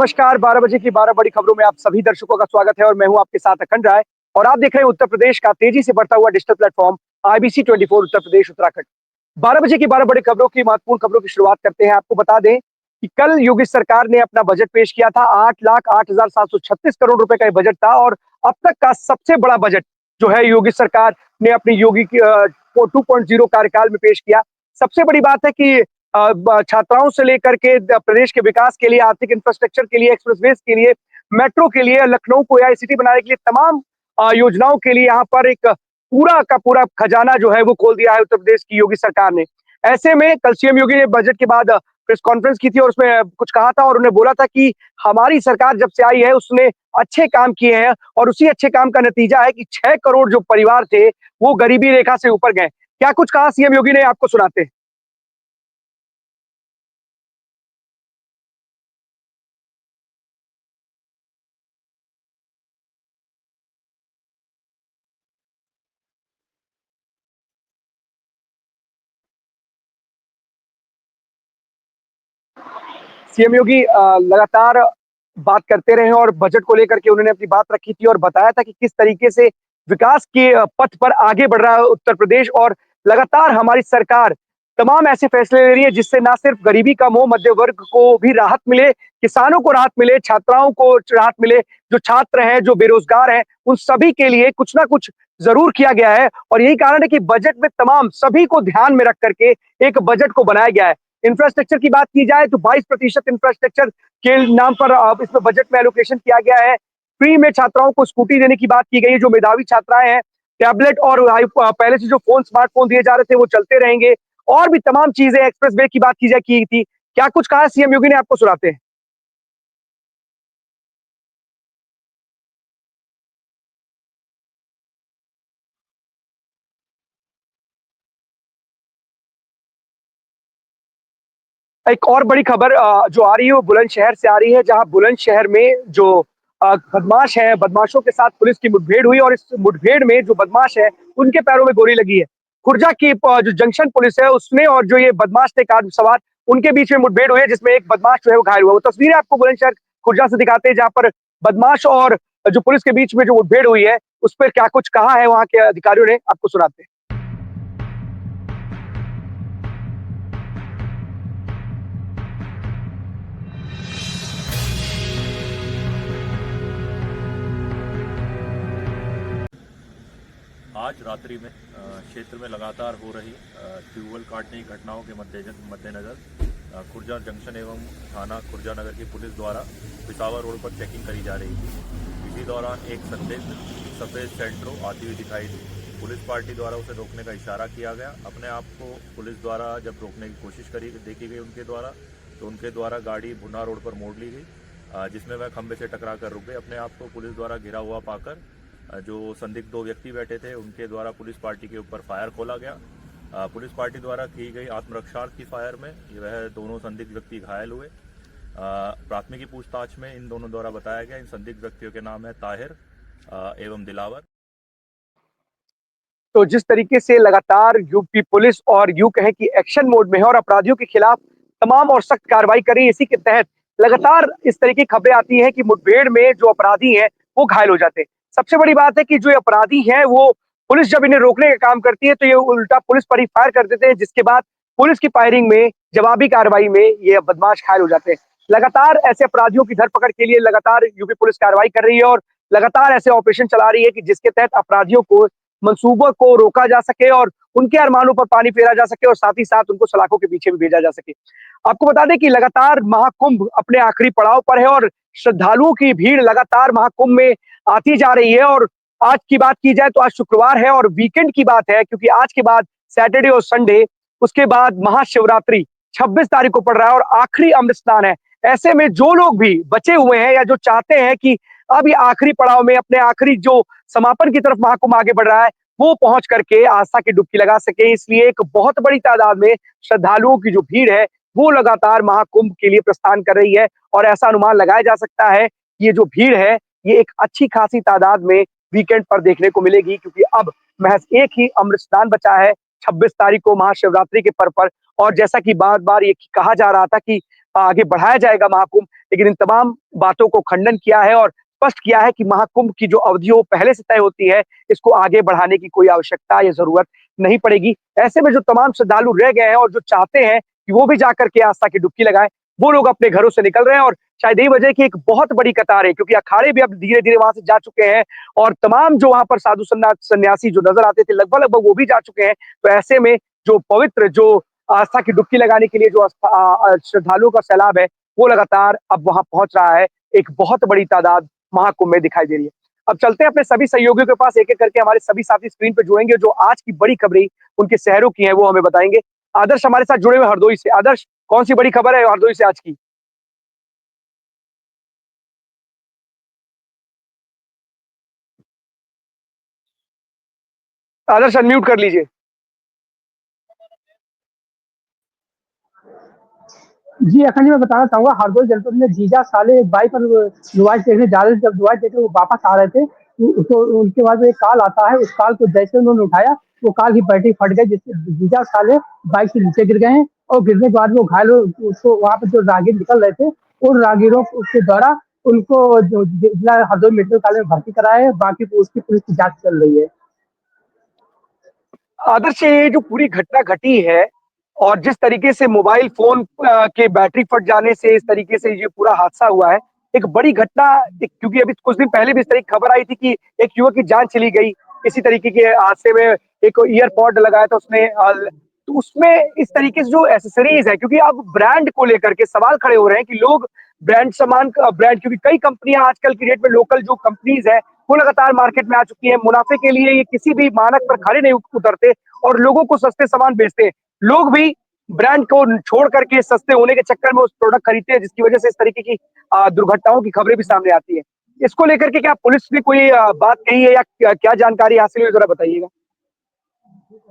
नमस्कार, 12 बजे की 12 बड़ी खबरों में आप सभी दर्शकों का स्वागत है और मैं हूं आपके साथ अखंड राय। और आप देख रहे हैं उत्तर प्रदेश का तेजी से बढ़ता हुआ digital platform IBC 24 Uttar Pradesh Uttarakhand. 12 बजे की 12 बड़ी खबरों की महत्वपूर्ण खबरों की शुरुआत करते हैं। आपको बता दें कि कल योगी सरकार ने अपना बजट पेश किया था। 8,08,736 करोड़ रुपए का ये बजट था और अब तक का सबसे बड़ा बजट जो है योगी सरकार ने अपनी योगी की 2.0 कार्यकाल में पेश किया। सबसे बड़ी बात है कि छात्राओं से लेकर के प्रदेश के विकास के लिए, आर्थिक इंफ्रास्ट्रक्चर के लिए, एक्सप्रेसवेज के लिए, मेट्रो के लिए, लखनऊ को एआई सिटी बनाने के लिए, तमाम योजनाओं के लिए यहाँ पर एक पूरा का पूरा खजाना जो है वो खोल दिया है उत्तर प्रदेश की योगी सरकार ने। ऐसे में कल सीएम योगी ने बजट के बाद प्रेस कॉन्फ्रेंस की थी और उसमें कुछ कहा था और उन्होंने बोला था कि हमारी सरकार जब से आई है उसने अच्छे काम किए हैं और उसी अच्छे काम का नतीजा है कि 6 करोड़ जो परिवार थे वो गरीबी रेखा से ऊपर गए। क्या कुछ कहा सीएम योगी ने, आपको सुनाते हैं। सीएम योगी लगातार बात करते रहे और बजट को लेकर के उन्होंने अपनी बात रखी थी और बताया था कि किस तरीके से विकास के पथ पर आगे बढ़ रहा है उत्तर प्रदेश और लगातार हमारी सरकार तमाम ऐसे फैसले ले रही है जिससे ना सिर्फ गरीबी का मोह मध्य वर्ग को भी राहत मिले, किसानों को राहत मिले, छात्राओं को राहत मिले, जो छात्र हैं, जो बेरोजगार हैं, उन सभी के लिए कुछ ना कुछ जरूर किया गया है। और यही कारण है कि बजट में तमाम सभी को ध्यान में रख करके एक बजट को बनाया गया है। इंफ्रास्ट्रक्चर की बात की जाए तो 22% इंफ्रास्ट्रक्चर के नाम पर इसमें बजट में एलोकेशन किया गया है। फ्री में छात्राओं को स्कूटी देने की बात की गई है। जो मेधावी छात्राएं हैं, टैबलेट और पहले से जो स्मार्टफोन दिए जा रहे थे वो चलते रहेंगे और भी तमाम चीजें, एक्सप्रेस वे की बात की थी। क्या कुछ कहा सीएम योगी ने, आपको सुनाते हैं। एक और बड़ी खबर जो आ रही है वो बुलंदशहर से आ रही है, जहां बुलंदशहर में जो बदमाश है, बदमाशों के साथ पुलिस की मुठभेड़ हुई और इस मुठभेड़ में जो बदमाश है उनके पैरों में गोली लगी है। खुर्जा की जो जंक्शन पुलिस है उसने और जो ये बदमाश थे कार सवार, उनके बीच में मुठभेड़ हुई है जिसमें एक बदमाश जो है वो घायल हुआ। वो तस्वीरें आपको बुलंदशहर खुर्जा से दिखाते हैं जहां पर बदमाश और जो पुलिस के बीच में जो मुठभेड़ हुई है उस पर क्या कुछ कहा है वहां के अधिकारियों ने, आपको सुनाते हैं। आज रात्रि में क्षेत्र में लगातार हो रही ट्यूबवेल काटने की घटनाओं के मद्देनजर खुर्जा जंक्शन एवं थाना खुर्जा नगर की पुलिस द्वारा पिसावर रोड पर चेकिंग करी जा रही थी। इसी दौरान एक संदिग्ध सफेद सेंट्रो आती हुई दिखाई दी। पुलिस पार्टी द्वारा उसे रोकने का इशारा किया गया। अपने आप को पुलिस द्वारा जब रोकने की कोशिश करी देखी गई उनके द्वारा, तो उनके द्वारा गाड़ी भुना रोड पर मोड़ ली गई, जिसमें वह खंबे से टकरा कर रुक गए। अपने आप को पुलिस द्वारा घिरा हुआ पाकर जो संदिग्ध 2 व्यक्ति बैठे थे उनके द्वारा पुलिस पार्टी के ऊपर फायर खोला गया। पुलिस पार्टी द्वारा की गई आत्मरक्षार्थी फायर में वह दोनों संदिग्ध व्यक्ति घायल हुए। प्राथमिकी पूछताछ में इन दोनों द्वारा बताया गया इन संदिग्ध व्यक्तियों के नाम है ताहिर एवं दिलावर। तो जिस तरीके से लगातार यूपी पुलिस और यूं कहें कि एक्शन मोड में है और अपराधियों के खिलाफ तमाम और सख्त कार्रवाई कर रही है, इसी के तहत लगातार इस तरह की खबरें आती हैं कि मुठभेड़ में जो अपराधी हैं वो घायल हो जाते हैं। सबसे बड़ी बात है कि जो अपराधी हैं वो पुलिस जब इन्हें रोकने का काम करती है तो ये उल्टा पुलिस पर ही फायर कर देते हैं, जिसके बाद पुलिस की फायरिंग में, जवाबी कार्रवाई में ये बदमाश घायल हो जाते हैं। लगातार ऐसे अपराधियों की धरपकड़ के लिए लगातार यूपी पुलिस कार्रवाई कर रही है और लगातार ऐसे ऑपरेशन चला रही है कि जिसके तहत अपराधियों को, मंसूबों को रोका जा सके और उनके अरमानों पर पानी फेरा जा सके और साथ ही साथ उनको सलाखों के पीछे भी भेजा जा सके। आपको बता दें कि लगातार महाकुंभ अपने आखिरी पड़ाव पर है और श्रद्धालुओं की भीड़ लगातार महाकुंभ में आती जा रही है। और आज की बात की जाए तो आज शुक्रवार है और वीकेंड की बात है, क्योंकि आज के बाद सैटरडे और संडे, उसके बाद महाशिवरात्रि 26 तारीख को पड़ रहा है और आखिरी अमृत स्नान है। ऐसे में जो लोग भी बचे हुए हैं या जो चाहते हैं कि अब ये आखिरी पड़ाव में अपने आखिरी जो समापन की तरफ महाकुंभ आगे बढ़ रहा है, वो पहुंच करके आस्था की डुबकी लगा सके, इसलिए एक बहुत बड़ी तादाद में श्रद्धालुओं की जो भीड़ है वो लगातार महाकुंभ के लिए प्रस्थान कर रही है। और ऐसा अनुमान लगाया जा सकता है कि ये जो भीड़ है ये एक अच्छी खासी तादाद में वीकेंड पर देखने को मिलेगी, क्योंकि अब महज एक ही अमृत स्नान बचा है 26 तारीख को महाशिवरात्रि के पर्व पर। और जैसा कि बार बार ये कहा जा रहा था कि आगे बढ़ाया जाएगा महाकुंभ। लेकिन इन तमाम बातों को खंडन किया है और स्पष्ट किया है कि महाकुंभ की जो अवधि है वो पहले से तय होती है, इसको आगे बढ़ाने की कोई आवश्यकता या ज़रूरत नहीं पड़ेगी। ऐसे में जो तमाम श्रद्धालु रह गए हैं और जो चाहते हैं कि वो भी जाकर के आस्था की डुबकी लगाएँ, वो लोग अपने घरों से निकल रहे हैं और शायद यही वजह है कि एक बहुत बड़ी कतार है, क्योंकि अखाड़े भी अब धीरे-धीरे वहाँ से जा चुके हैं और तमाम जो वहाँ पर साधु सन्यासी जो नज़र आते थे लगभग-लगभग वो भी जा चुके हैं। तो ऐसे में जो पवित्र जो आस्था की डुबकी लगाने के लिए जो श्रद्धालुओं का सैलाब है, वो लगातार अब वहाँ पहुँच रहा है। एक बहुत बड़ी तादाद महाकुंभ में दिखाई दे रही है। अब चलते हैं अपने सभी सहयोगियों के पास, एक-एक करके हमारे सभी साथी स्क्रीन पे जुड़ेंगे, जो आज की बड़ी खबरें उनके शहरों की हैं, वो हमें बताएँगे। आदर्श हमारे साथ जुड़े हुए हैं हरदोई से। आदर्श, कौन-सी बड़ी खबर है हरदोई से आज की? आदर्श अनम्यूट कर लीजिए। जी, अखन जी मैं बताना चाहूँगा हरदोई जनपद में जीजा साले एक बाइक पर मोबाइल देखने जा रहे थे, जब मोबाइल देख के वो वापस आ रहे थे, तो उनके बाद एक कॉल आता है, उस कॉल को जैसे उन्होंने उठाया, वो कार की बैटरी फट गई जिससे जीजा साले बाइक से नीचे गिर गए हैं और गिरने के बाद वो घायल हो उसको वहाँ पे जो राहगीर निकल रहे थे, उन राहगीरों के द्वारा उनको जो जिला हरदोई मेडिकल कॉलेज में भर्ती कराया है, बाकी उसकी पुलिस की जाँच चल रही है। आदर्श, ये जो पूरी घटना घटी है और जिस तरीके से मोबाइल फ़ोन के बैटरी फट जाने से इस तरीके से ये पूरा हादसा हुआ है, एक बड़ी घटना। क्योंकि अभी कुछ दिन पहले भी इस तरह की खबर आई थी कि एक युवक की जान चली गई, इसी तरीके के हादसे में। एक ईयरपॉड लगाया था उसने, तो उसमें इस तरीके से जो एक्सेसरीज़ है, क्योंकि अब ब्रांड को लेकर के सवाल खड़े हो रहे हैं कि लोग ब्रांड सामान का ब्रांड, क्योंकि कई कंपनियाँ आजकल की डेट में लोकल जो कंपनीज़ हैं, वो लगातार मार्केट में आ चुकी हैं। मुनाफ़े के लिए ये किसी भी मानक पर खरे नहीं उतरते और लोगों को सस्ते सामान बेचते हैं। लोग भी ब्रांड को छोड़ करके सस्ते होने के चक्कर में उस प्रोडक्ट खरीदते हैं, जिसकी वजह से इस तरीके की दुर्घटनाओं की खबरें भी सामने आती हैं। इसको लेकर के क्या पुलिस ने कोई बात कही है या क्या जानकारी हासिल हुई, ज़रा बताइएगा?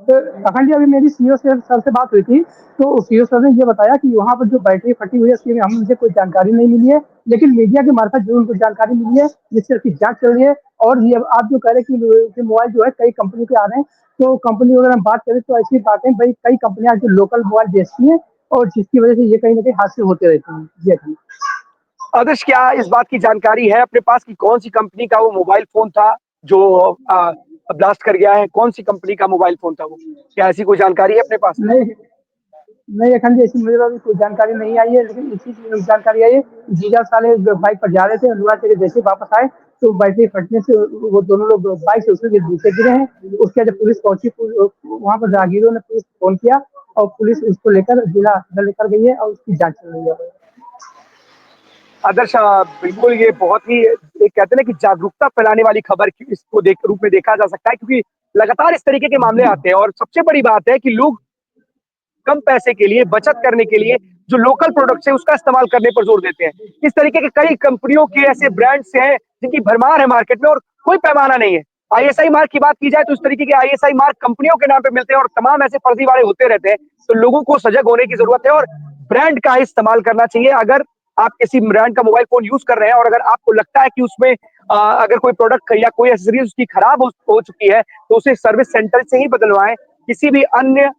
तो अखंड जी अभी मेरी सीईओ से सर से बात हुई थी, तो सीईओ सर ने ये बताया कि वहाँ पर जो बैटरी फटी हुई है उसकी हमें मुझे कोई जानकारी नहीं मिली है, लेकिन मीडिया के मार्फत जो उनको जानकारी मिली है जिससे उसकी जांच चल रही है। और ये आप जो कह रहे हैं कि मोबाइल जो है कई कंपनी के आ रहे हैं, तो कंपनी अगर हम बात करें तो ऐसी बात है भाई, कई कंपनियां जो लोकल मोबाइल बेचती हैं और जिसकी वजह से ये कहीं ना कहीं हादसे होते रहते हैं। जी अखंड। आदर्श, क्या इस बात की जानकारी है अपने पास कि कौन-सी कंपनी का वो मोबाइल फ़ोन था जो ब्लास्ट कर गया है? कौन-सी कंपनी का मोबाइल फ़ोन था वो? क्या ऐसी कोई जानकारी है अपने पास? नहीं नहीं अखंड जी, ऐसी मुझे तो अभी कोई जानकारी नहीं आई है, लेकिन इसी की जानकारी आई है जीजा साले बाइक पर जा रहे थे, अनुराग से जैसे वापस आए तो बैटरी फटने से वो दोनों लोग बाइक से उसमें नीचे गिरे हैं। उसके बाद जब पुलिस पहुंची, वहाँ पर राहगीरों ने पुलिस को फोन किया और पुलिस उसको लेकर जिला अस्पताल लेकर गई है और उसकी जांच चल रही है। आदर्श, बिल्कुल ये बहुत ही एक कहते हैं ना कि जागरूकता फैलाने वाली खबर की इसको देख रूप में देखा जा सकता है, क्योंकि लगातार इस तरीके के मामले आते हैं और सबसे बड़ी बात है कि लोग कम पैसे के लिए बचत करने के लिए जो लोकल प्रोडक्ट्स है उसका इस्तेमाल करने पर जोर देते हैं। इस तरीके के कई कंपनियों के ऐसे ब्रांड्स हैं जिनकी भरमार है मार्केट में और कोई पैमाना नहीं है। आईएसआई मार्क की बात की जाए तो इस तरीके के आईएसआई मार्क कंपनियों के नाम पे मिलते हैं और तमाम ऐसे फर्जीवाड़े होते रहते हैं। तो लोगों को सजग होने की जरूरत है और ब्रांड का इस्तेमाल करना चाहिए। अगर आप किसी ब्रांड का मोबाइल फोन यूज कर रहे हैं और अगर आपको लगता है कि उसमें अगर कोई प्रोडक्ट या कोई एक्सेसरीज उसकी खराब हो चुकी है, तो उसे सर्विस सेंटर से ही बदलवाएं, किसी भी अन्य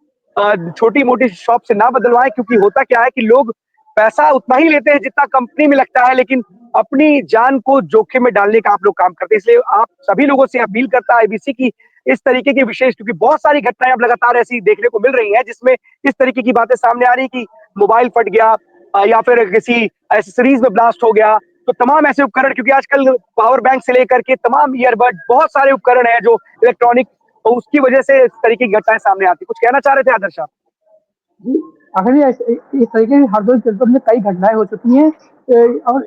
छोटी मोटी शॉप से ना बदलवाएं। क्योंकि होता क्या है कि लोग पैसा उतना ही लेते हैं जितना कंपनी में लगता है, लेकिन अपनी जान को जोखिम में डालने का आप लोग काम करते हैं। इसलिए आप सभी लोगों से अपील करता है आईबीसी की इस तरीके की विशेष, क्योंकि बहुत सारी घटनाएं अब लगातार ऐसी देखने को मिल रही हैं जिसमें इस तरीके की बातें सामने आ रही कि मोबाइल फट गया या फिर किसी एसेसरीज में ब्लास्ट हो गया। तो तमाम ऐसे उपकरण, क्योंकि आजकल पावर बैंक से लेकर के तमाम ईयरबड बहुत सारे उपकरण हैं जो इलेक्ट्रॉनिक, तो उसकी वजह से इस तरीके की घटनाएं सामने आती। कुछ कहना चाह रहे थे आदर्श आप? जी, अगर ये इस तरीके से हरदोई जनपद में कई घटनाएं हो चुकी हैं। और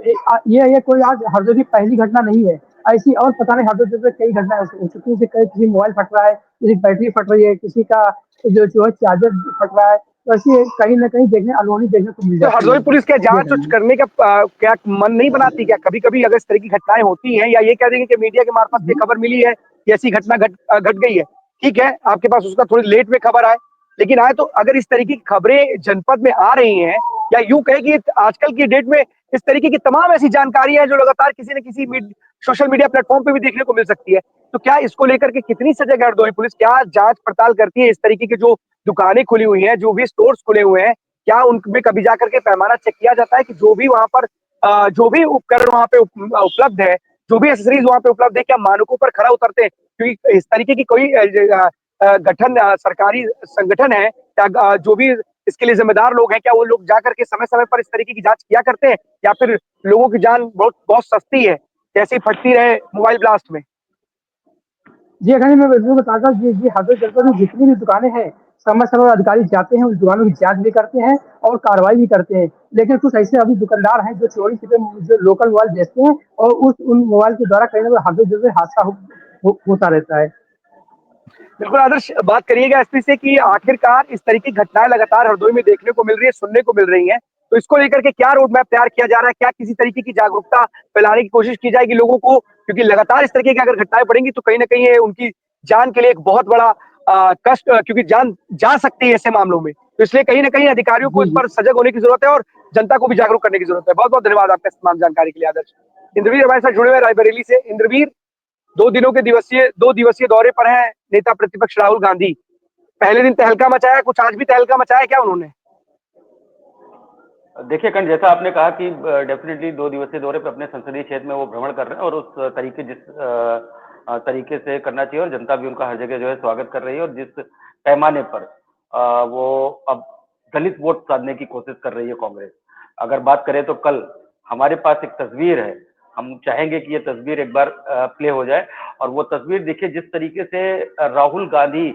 ये कोई आज हरदोई की पहली घटना नहीं है। ऐसी और पता नहीं हरदोई जनपद में कई घटनाएं हो चुकी हैं, किसी मोबाइल फट रहा है, किसी की बैटरी फट रही है, किसी का जो है चार्जर फट रहा है। तो ऐसी कहीं ना कहीं देखने अनहोनी देखने को मिल तो जाती हरदोई है। पुलिस क्या ये जांच उच करने का क्या मन नहीं बनाती? क्या कभी कभी अगर इस तरह की घटनाएं होती हैं, या ये कह देंगे कि मीडिया के मार्फत से खबर मिली है कि ऐसी घटना घट गई है, ठीक है, आपके पास उसका थोड़ी लेट में खबर आए, लेकिन आए तो अगर इस तरीके की खबरें जनपद में आ रही हैं, या यूं कहे कि आजकल की डेट में इस तरीके की तमाम ऐसी जानकारी है जो लगातार किसी न किसी सोशल मीडिया प्लेटफॉर्म पे भी देखने को मिल सकती है, तो क्या इसको लेकर के कितनी सजग है हरदोई पुलिस? क्या जांच पड़ताल करती है इस तरीके की जो दुकानें खुली हुई हैं, जो भी स्टोर्स खुले हुए हैं, क्या उनमें कभी जाकर के पैमाना चेक किया जाता है कि जो भी वहां पर जो भी उपकरण वहां पे उपलब्ध है, जो भी एसेसरीज वहां पे उपलब्ध है, क्या मानकों पर खरा उतरते हैं? क्योंकि इस तरीके की कोई गठन सरकारी संगठन है, क्या जो भी इसके लिए जिम्मेदार लोग हैं, क्या वो लोग जाकर के समय समय पर इस तरीके की जांच किया करते हैं, या फिर लोगों की जान बहुत बहुत सस्ती है, जैसे फटती रहे मोबाइल ब्लास्ट में? जी अखंड जी, मैं बिल्कुल बताता हूँ। जी हरदोई जनपद में जितनी भी दुकानें हैं, समय समय पर अधिकारी जाते हैं, उन दुकानों की जांच भी करते हैं और कार्रवाई भी करते हैं। लेकिन कुछ ऐसे अभी दुकानदार हैं जो चोरी छिपे जो लोकल मोबाइल बेचते हैं, और उन मोबाइल के द्वारा कहीं ना कहीं हरदोई जनपद में हादसा होता रहता है। बिल्कुल आदर्श, बात करिएगा एसपी से कि आखिरकार इस तरह की घटनाएं लगातार हरदोई में देखने को मिल रही है, सुनने को मिल रही हैं, तो इसको लेकर के क्या रोड मैप तैयार किया जा रहा है? क्या किसी तरीके की जागरूकता फैलाने की कोशिश की जाएगी लोगों को? क्योंकि लगातार इस तरीके की अगर घटनाएं बढ़ेंगी तो कहीं ना कहीं ये उनकी जान के लिए एक बहुत बड़ा कष्ट, क्योंकि जान जा सकती है ऐसे मामलों में, तो इसलिए कहीं ना कहीं अधिकारियों को जी इस जी। पर सजग होने की जरूरत है और जनता को भी जागरूक करने की जरूरत है। बहुत बहुत धन्यवाद आपका इस तमाम जानकारी के लिए आदर्श। इंद्रवीर हमारे साथ जुड़े हुए रायबरेली से। इंद्रवीर, 2 दिवसीय दौरे पर हैं नेता प्रतिपक्ष राहुल गांधी। पहले दिन तहलका मचाया, कुछ आज भी तहलका मचाया क्या उन्होंने? देखिए कंड, जैसा आपने कहा कि डेफिनेटली 2 दिवसीय दौरे पे अपने संसदीय क्षेत्र में वो भ्रमण कर रहे हैं, और उस तरीके तरीके से करना चाहिए, और जनता भी उनका हर जगह जो है स्वागत कर रही है। और जिस पैमाने पर वो अब दलित वोट साधने की कोशिश कर रही है कांग्रेस, अगर बात करें तो कल हमारे पास एक तस्वीर है, हम चाहेंगे कि ये तस्वीर एक बार प्ले हो जाए। और वो तस्वीर देखिए, जिस तरीके से राहुल गांधी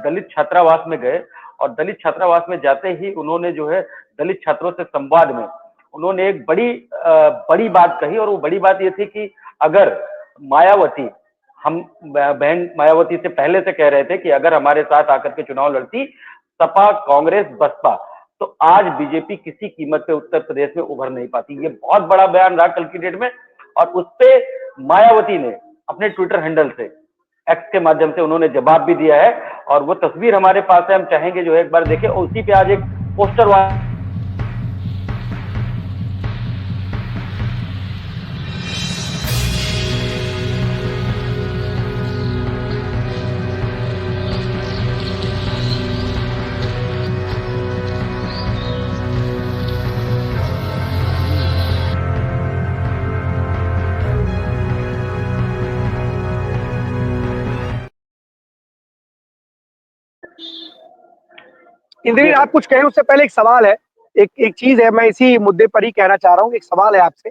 दलित छात्रावास में गए, और दलित छात्रावास में जाते ही उन्होंने जो है दलित छात्रों से संवाद में उन्होंने एक बड़ी बात कही। और वो बड़ी बात ये थी कि अगर मायावती, हम बहन मायावती से पहले से कह रहे थे कि अगर हमारे साथ आकर के चुनाव लड़ती सपा, कांग्रेस, बसपा, तो आज बीजेपी किसी कीमत पे उत्तर प्रदेश में उभर नहीं पाती। ये बहुत बड़ा बयान रहा कल की डेट में, और उसपे मायावती ने अपने ट्विटर हैंडल से, एक्स के माध्यम से उन्होंने जवाब भी दिया है। और वो तस्वीर हमारे पास है, हम चाहेंगे जो है एक बार देखें। और उसी पे आज एक पोस्टर इंद्रवीर, आप कुछ कहें उससे पहले एक सवाल है, एक चीज है, मैं इसी मुद्दे पर ही कहना चाह रहा हूँ। एक सवाल है आपसे,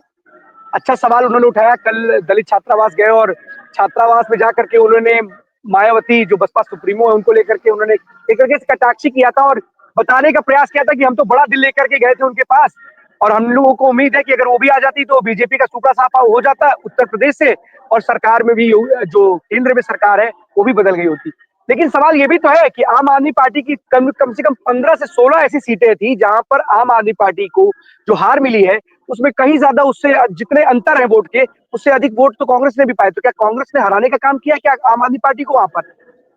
अच्छा सवाल उन्होंने उठाया। कल दलित छात्रावास गए और छात्रावास में जाकर के उन्होंने मायावती जो बसपा सुप्रीमो है उनको लेकर के उन्होंने एक तरीके से कटाक्षी किया था और बताने का प्रयास किया था कि हम तो बड़ा दिल लेकर के गए थे उनके पास, और हम लोगों को उम्मीद है कि अगर वो भी आ जाती तो बीजेपी का सूखा साफा हो जाता उत्तर प्रदेश से, और सरकार में भी जो केंद्र में सरकार है वो भी बदल गई होती। लेकिन सवाल ये भी तो है कि आम आदमी पार्टी की कम से कम 15 से 16 ऐसी सीटें थी जहां पर आम आदमी पार्टी को जो हार मिली है उसमें कहीं ज्यादा, उससे जितने अंतर है वोट के, उससे अधिक वोट तो कांग्रेस ने भी पाए। तो क्या कांग्रेस ने हराने का काम किया क्या आम आदमी पार्टी को वहां पर?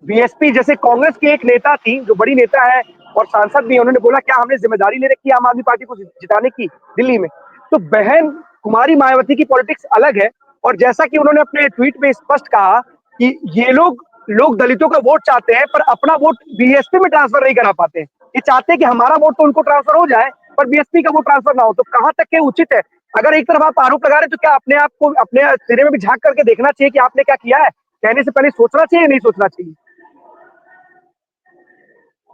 बीएसपी जैसे कांग्रेस की एक नेता थी जो बड़ी नेता है और सांसद भी, उन्होंने बोला क्या हमने जिम्मेदारी ले रखी है आम आदमी पार्टी को जिताने की दिल्ली में? तो बहन कुमारी मायावती की पॉलिटिक्स अलग है, और जैसा कि उन्होंने अपने ट्वीट में स्पष्ट कहा कि ये लोग दलितों का वोट चाहते हैं पर अपना वोट बीएसपी में ट्रांसफर नहीं करा पाते। ये चाहते हैं कि हमारा वोट तो उनको ट्रांसफर हो जाए पर बीएसपी का वोट ट्रांसफर ना हो। तो कहां तक के उचित है? अगर एक तरफ आप आरोप लगा रहे तो क्या अपने आप को अपने सिरे में भी झांक करके देखना चाहिए कि आपने क्या किया है? कहने से पहले सोचना चाहिए, नहीं सोचना चाहिए?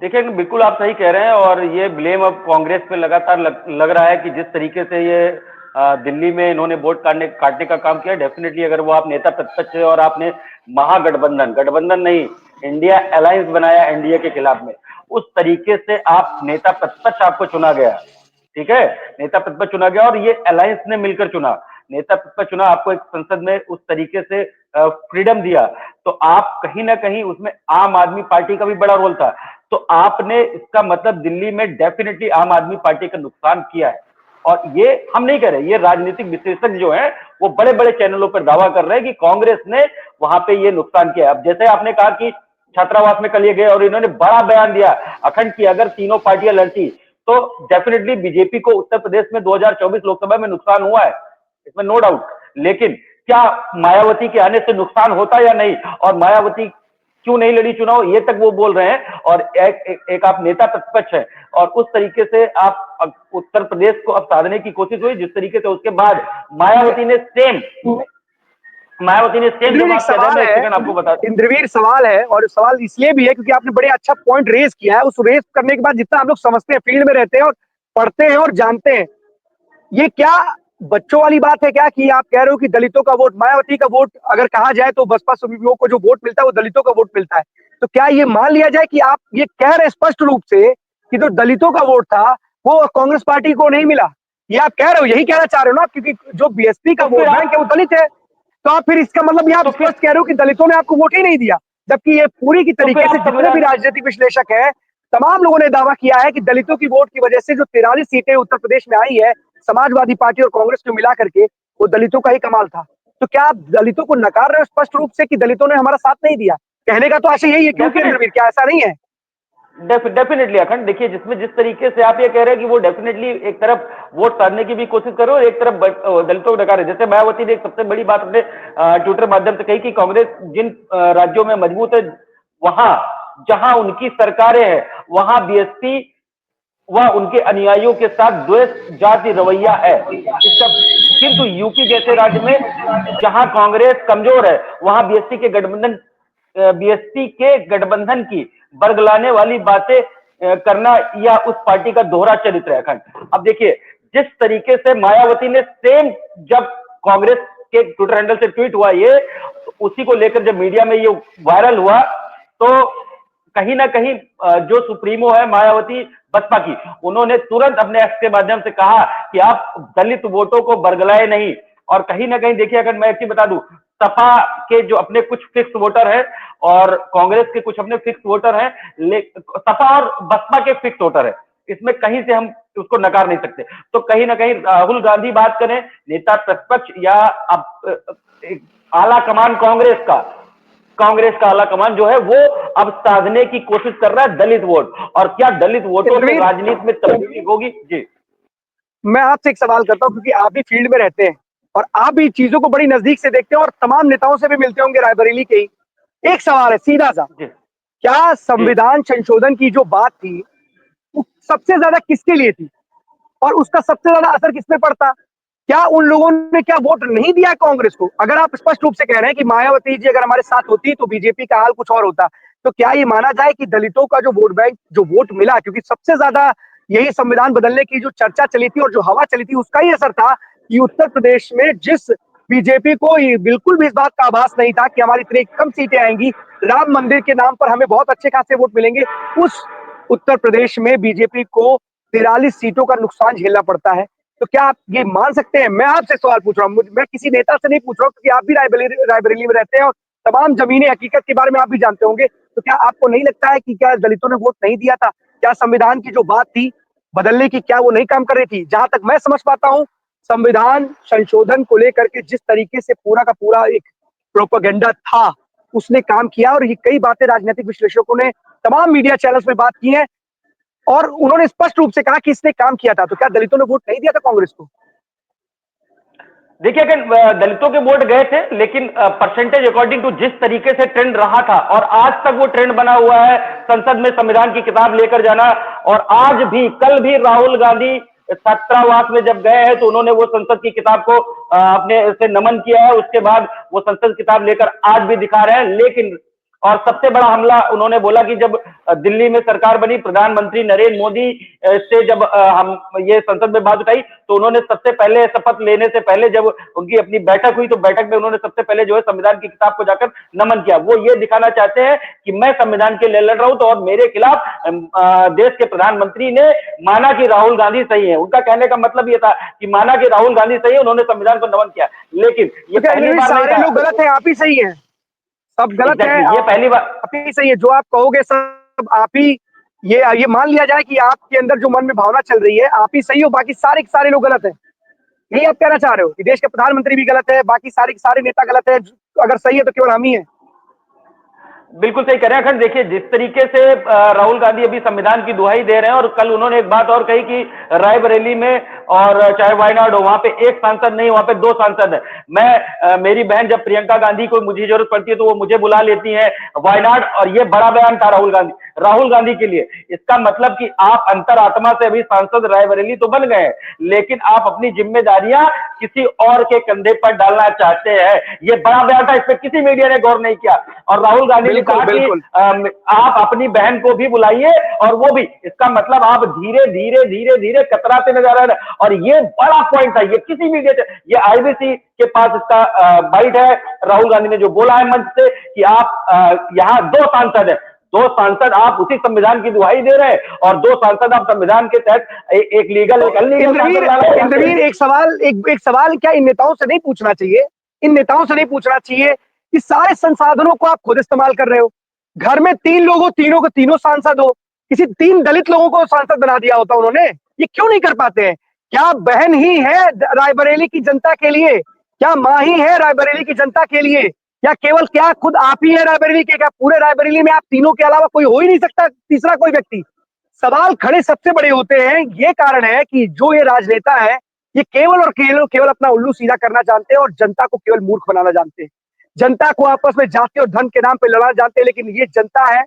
देखिए, बिल्कुल आप सही कह रहे हैं। और ये ब्लेम अब कांग्रेस पे लगातार लग रहा है कि जिस तरीके से ये दिल्ली में इन्होंने वोट काटने का काम किया। डेफिनेटली अगर वो आप नेता प्रतिपक्ष है और आपने गठबंधन नहीं, इंडिया अलायंस बनाया एनडीए के खिलाफ में, उस तरीके से आप नेता प्रतिपक्ष आपको चुना गया, ठीक है, नेता प्रतिपक्ष चुना गया और ये अलायंस ने मिलकर चुना, नेता प्रतिपक्ष चुना, आपको एक संसद में उस तरीके से फ्रीडम दिया, तो आप कहीं ना कहीं उसमें आम आदमी पार्टी का भी बड़ा रोल था। तो आपने, इसका मतलब दिल्ली में डेफिनेटली आम आदमी पार्टी का नुकसान किया है। और ये हम नहीं कह रहे, ये राजनीतिक विश्लेषक जो हैं वो बड़े बड़े चैनलों पर दावा कर रहे हैं कि कांग्रेस ने वहां पे ये नुकसान किया। अब जैसे आपने कहा कि छात्रावास में कल ये गए और इन्होंने बड़ा बयान दिया अखंड की अगर तीनों पार्टियां लड़ती तो डेफिनेटली बीजेपी को उत्तर प्रदेश में 2024 लोकसभा में नुकसान हुआ है, इसमें नो डाउट। लेकिन क्या मायावती के आने से नुकसान होता या नहीं? और मायावती क्यों नहीं लड़ी चुनाव, ये तक वो बोल रहे हैं। और एक आप नेता प्रतिपक्ष है और उस तरीके से आप उत्तर प्रदेश को अब साधने की कोशिश हुई जिस तरीके से, उसके बाद मायावती ने सेम इंद्रवीर एक जवाब दिया था। सवाल मैं एक है, सेकंड आपको बता। इंद्रवीर सवाल है, और सवाल इसलिए भी है क्योंकि आपने बड़े अच्छा पॉइंट रेज किया है। उस रेज करने के बाद जितना हम लोग समझते हैं, फील्ड में रहते हैं और पढ़ते हैं और जानते हैं, ये क्या बच्चों वाली बात है क्या कि आप कह रहे हो कि दलितों का वोट, मायावती का वोट अगर कहा जाए तो बसपा सुप्रीमो को जो वोट मिलता है वो दलितों का वोट मिलता है, तो क्या ये मान लिया जाए कि आप ये कह रहे हैं स्पष्ट रूप से कि जो दलितों का वोट था वो कांग्रेस पार्टी को नहीं मिला? ये आप कह रहे हो, यही कहना चाह रहे हो ना? क्योंकि जो बीएसपी का तो फिर वोट बैंक है वो दलित है, तो आप फिर इसका मतलब ये आप तो फिर स्पष्ट कह रहे हो कि दलितों ने आपको वोट ही नहीं दिया, जबकि ये पूरी की तो फिर तरीके से आप जितने भी राजनीतिक विश्लेषक हैं तमाम लोगों ने दावा किया है कि दलितों की वोट की वजह से जो 43 सीटें उत्तर प्रदेश में आई है समाजवादी पार्टी और कांग्रेस को मिला करके, वो दलितों का ही कमाल था। तो क्या आप दलितों को नकार रहे हो स्पष्ट रूप से कि दलितों ने हमारा साथ नहीं दिया? कहने का तो आशय यही है, क्योंकि इंद्रवीर क्या ऐसा नहीं है? डेफिनेटली अखंड, देखिए जिसमें जिस तरीके से आप ये कह रहे हैं कि वो डेफिनेटली एक तरफ वोट साधने की भी कोशिश करो और एक तरफ दलितों को नकार रहे। जैसे मायावती ने एक सबसे बड़ी बात अपने ट्विटर माध्यम से कही कि कांग्रेस जिन राज्यों में मजबूत है, वहां जहां उनकी सरकारें हैं वहां बीएसपी वह उनके अनुयायियों के साथ द्वेष जाति रवैया है इसका। किंतु यूपी जैसे राज्य में जहां कांग्रेस कमजोर है वहां बीएसपी के गठबंधन की बरगलाने वाली बातें करना या उस पार्टी का दोहरा चरित्र है अखंड। अब देखिए जिस तरीके से मायावती ने सेम, जब कांग्रेस के ट्विटर हैंडल से ट्वीट हुआ ये, तो उसी को लेकर जब मीडिया में ये वायरल हुआ तो कहीं ना कहीं जो सुप्रीमो है मायावती बसपा की, उन्होंने तुरंत अपने एक्स के माध्यम से कहा कि आप दलित वोटों को बरगलाए नहीं। और कहीं ना कहीं देखिए, अगर मैं एक चीज बता दूं, सपा के जो अपने कुछ फिक्स वोटर हैं और कांग्रेस के कुछ अपने फिक्स वोटर हैं, सपा और बसपा के फिक्स वोटर है, इसमें कहीं से हम उसको नकार नहीं सकते। तो कहीं ना कहीं राहुल गांधी बात करें, नेता प्रतिपक्ष या अब आला कमान कांग्रेस का आला कमान जो है वो अब साधने की कोशिश कर रहा है दलित वोट। और क्या दलित वोटों से राजनीति में तब्दीली होगी? जी, मैं आपसे एक सवाल करता हूं, क्योंकि आप भी फील्ड में रहते हैं और आप भी चीजों को बड़ी नजदीक से देखते हैं और तमाम नेताओं से भी मिलते होंगे रायबरेली के ही। एक सवाल है सीधा सा, जी, क्या संविधान संशोधन की जो बात थी वो सबसे ज्यादा किसके लिए थी और उसका सबसे ज्यादा असर किस पे पड़ता? क्या उन लोगों ने क्या वोट नहीं दिया कांग्रेस को? अगर आप स्पष्ट रूप से कह रहे हैं कि मायावती जी अगर हमारे साथ होती तो बीजेपी का हाल कुछ और होता, तो क्या ये माना जाए कि दलितों का जो वोट बैंक, जो वोट मिला, क्योंकि सबसे ज्यादा यही संविधान बदलने की जो चर्चा चली थी और जो हवा चली थी उसका ही असर था कि उत्तर प्रदेश में जिस बीजेपी को बिल्कुल भी इस बात का आभास नहीं था कि हमारी इतनी कम सीटें आएंगी, राम मंदिर के नाम पर हमें बहुत अच्छे खासे वोट मिलेंगे, उस उत्तर प्रदेश में बीजेपी को 43 सीटों का नुकसान झेलना पड़ता है। तो क्या आप ये मान सकते हैं? मैं आपसे सवाल पूछ रहा हूँ, मैं किसी नेता से नहीं पूछ रहा हूँ, क्योंकि आप भी रायबरेली में रहते हैं और तमाम जमीनी हकीकत के बारे में आप भी जानते होंगे। तो क्या आपको नहीं लगता है कि क्या दलितों ने वोट नहीं दिया था? क्या संविधान की जो बात थी बदलने की, क्या वो नहीं काम कर रही थी? जहां तक मैं समझ पाता हूं, संविधान संशोधन को लेकर के जिस तरीके से पूरा का पूरा एक प्रोपेगेंडा था, उसने काम किया और ये कई बातें राजनीतिक विश्लेषकों ने तमाम मीडिया चैनल्स में बात की है और उन्होंने स्पष्ट रूप से कहा कि इसने काम किया था। तो क्या दलितों ने वोट नहीं दिया था कांग्रेस को? देखिए अगर दलितों के वोट गए थे, लेकिन परसेंटेज अकॉर्डिंग टू जिस तरीके से ट्रेंड रहा था और आज तक वो ट्रेंड बना हुआ है संसद में संविधान की किताब लेकर जाना। और आज भी, कल भी राहुल गांधी छात्रावास में जब गए हैं तो उन्होंने वो संसद की किताब को अपने से नमन किया है। उसके बाद वो संसद किताब लेकर आज भी दिखा रहे हैं। लेकिन और सबसे बड़ा हमला उन्होंने बोला कि जब दिल्ली में सरकार बनी, प्रधानमंत्री नरेंद्र मोदी से जब हम ये संसद में बात उठाई, तो उन्होंने सबसे पहले शपथ लेने से पहले जब उनकी अपनी बैठक हुई तो बैठक में उन्होंने सबसे पहले जो है संविधान की किताब को जाकर नमन किया। वो ये दिखाना चाहते हैं कि मैं संविधान के लिए लड़ रहा हूं, तो और मेरे खिलाफ देश के प्रधानमंत्री ने माना कि राहुल गांधी सही है। उनका कहने का मतलब ये था कि माना कि राहुल गांधी सही है, उन्होंने संविधान को नमन किया। लेकिन ये पहली बार सारे लोग गलत है, आप ही सही है, सब गलत है, ये पहली बार आप ही सही है, जो आप कहोगे सब आप ही, ये मान लिया जाए कि आपके अंदर जो मन में भावना चल रही है आप ही सही हो, बाकी सारे के सारे लोग गलत हैं। यही आप कहना चाह रहे हो कि देश के प्रधानमंत्री भी गलत है, बाकी सारे के सारे नेता गलत है, अगर सही है तो केवल हम ही है? बिल्कुल सही कह रहे हैं अखंड। देखिए जिस तरीके से राहुल गांधी अभी संविधान की दुहाई दे रहे हैं, और कल उन्होंने एक बात और कही कि रायबरेली में और चाहे वायनाड हो, वहां पे एक सांसद नहीं, वहां पे 2 सांसद है। मेरी बहन जब प्रियंका गांधी को मुझे जरूरत पड़ती है तो वो मुझे बुला लेती है वायनाड, और ये बड़ा बयान था राहुल गांधी के लिए। इसका मतलब कि आप अंतरात्मा से अभी सांसद रायबरेली तो बन गए, लेकिन आप अपनी जिम्मेदारियां किसी और के कंधे पर डालना चाहते हैं। ये बड़ा बयान था, इस पर किसी मीडिया ने गौर नहीं किया। और राहुल गांधी ने कहा कि आप अपनी बहन को भी बुलाइए, और वो भी, इसका मतलब आप धीरे धीरे धीरे धीरे कतराते नजर आ रहे हैं। और ये बड़ा पॉइंट है, ये किसी मीडिया से, ये आईबीसी के पास इसका बाइट है। राहुल गांधी ने जो बोला है मंच से कि आप यहाँ 2 सांसद है, 2 सांसद आप उसी संविधान की दुहाई दे रहे हैं, और 2 सांसद आप संविधान के तहत एक लीगल एक अनलीगल। इंद्रवीर, एक सवाल क्या इन नेताओं से नहीं पूछना चाहिए? इन नेताओं से नहीं पूछना चाहिए कि सारे संसाधनों को आप खुद इस्तेमाल कर रहे हो। घर में 3 लोग हो, तीनों को तीनों सांसद हो, किसी 3 दलित लोगों को सांसद बना दिया होता उन्होंने। ये क्यों नहीं कर पाते हैं? क्या बहन ही है रायबरेली की जनता के लिए? क्या माँ ही है रायबरेली की जनता के लिए? या केवल क्या खुद आप ही है रायबरेली के? क्या पूरे रायबरेली में आप तीनों के अलावा कोई हो ही नहीं सकता, तीसरा कोई व्यक्ति? सवाल खड़े सबसे बड़े होते हैं। ये कारण है कि जो ये राजनेता है, ये केवल और केवल अपना उल्लू सीधा करना जानते हैं और जनता को केवल मूर्ख बनाना जानते हैं। जनता को आपस में जाति और धन के नाम पे लड़ना जानते हैं। लेकिन ये जनता है,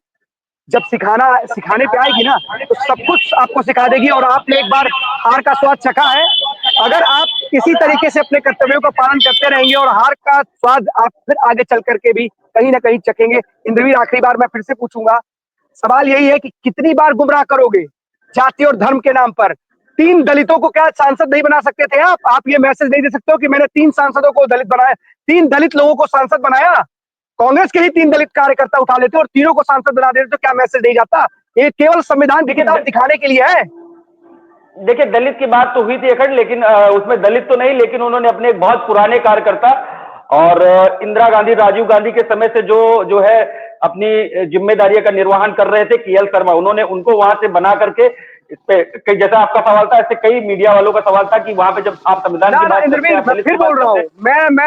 जब सिखाने पे आएगी ना, तो सब कुछ आपको सिखा देगी। और आपने एक बार हार का स्वाद चखा है। अगर आप इसी तरीके से अपने कर्तव्यों का पालन करते रहेंगे और हार का स्वाद आप फिर आगे चल करके भी कहीं ना कहीं चखेंगे। इंद्रवीर, आखिरी बार मैं फिर से पूछूंगा, सवाल यही है कि कितनी बार गुमराह करोगे जाति और धर्म के नाम पर? 3 दलितों को क्या सांसद नहीं बना सकते थे आप ये मैसेज नहीं दे सकते हो कि मैंने 3 सांसदों को दलित बनाया, 3 दलित लोगों को सांसद बनाया? कांग्रेस के ही 3 दलित कार्यकर्ता उठा लेते और तीनों को सांसद बना देते, तो क्या मैसेज नहीं जाता? ये केवल संविधान की किताब दिखाने के लिए है। देखिए, दलित की बात तो हुई थी अखंड, लेकिन उसमें दलित तो नहीं, लेकिन उन्होंने अपने एक बहुत पुराने कार्यकर्ता और इंदिरा गांधी, राजीव गांधी के समय से जो है अपनी जिम्मेदारियों का निर्वहन कर रहे थे, केएल शर्मा, उन्होंने उनको वहां से बना करके इस पे, जैसा आपका सवाल था, ऐसे कई मीडिया वालों का सवाल था कि वहां पे जब आप संविधान की बात करते हैं, मैं फिर बोल रहा हूँ,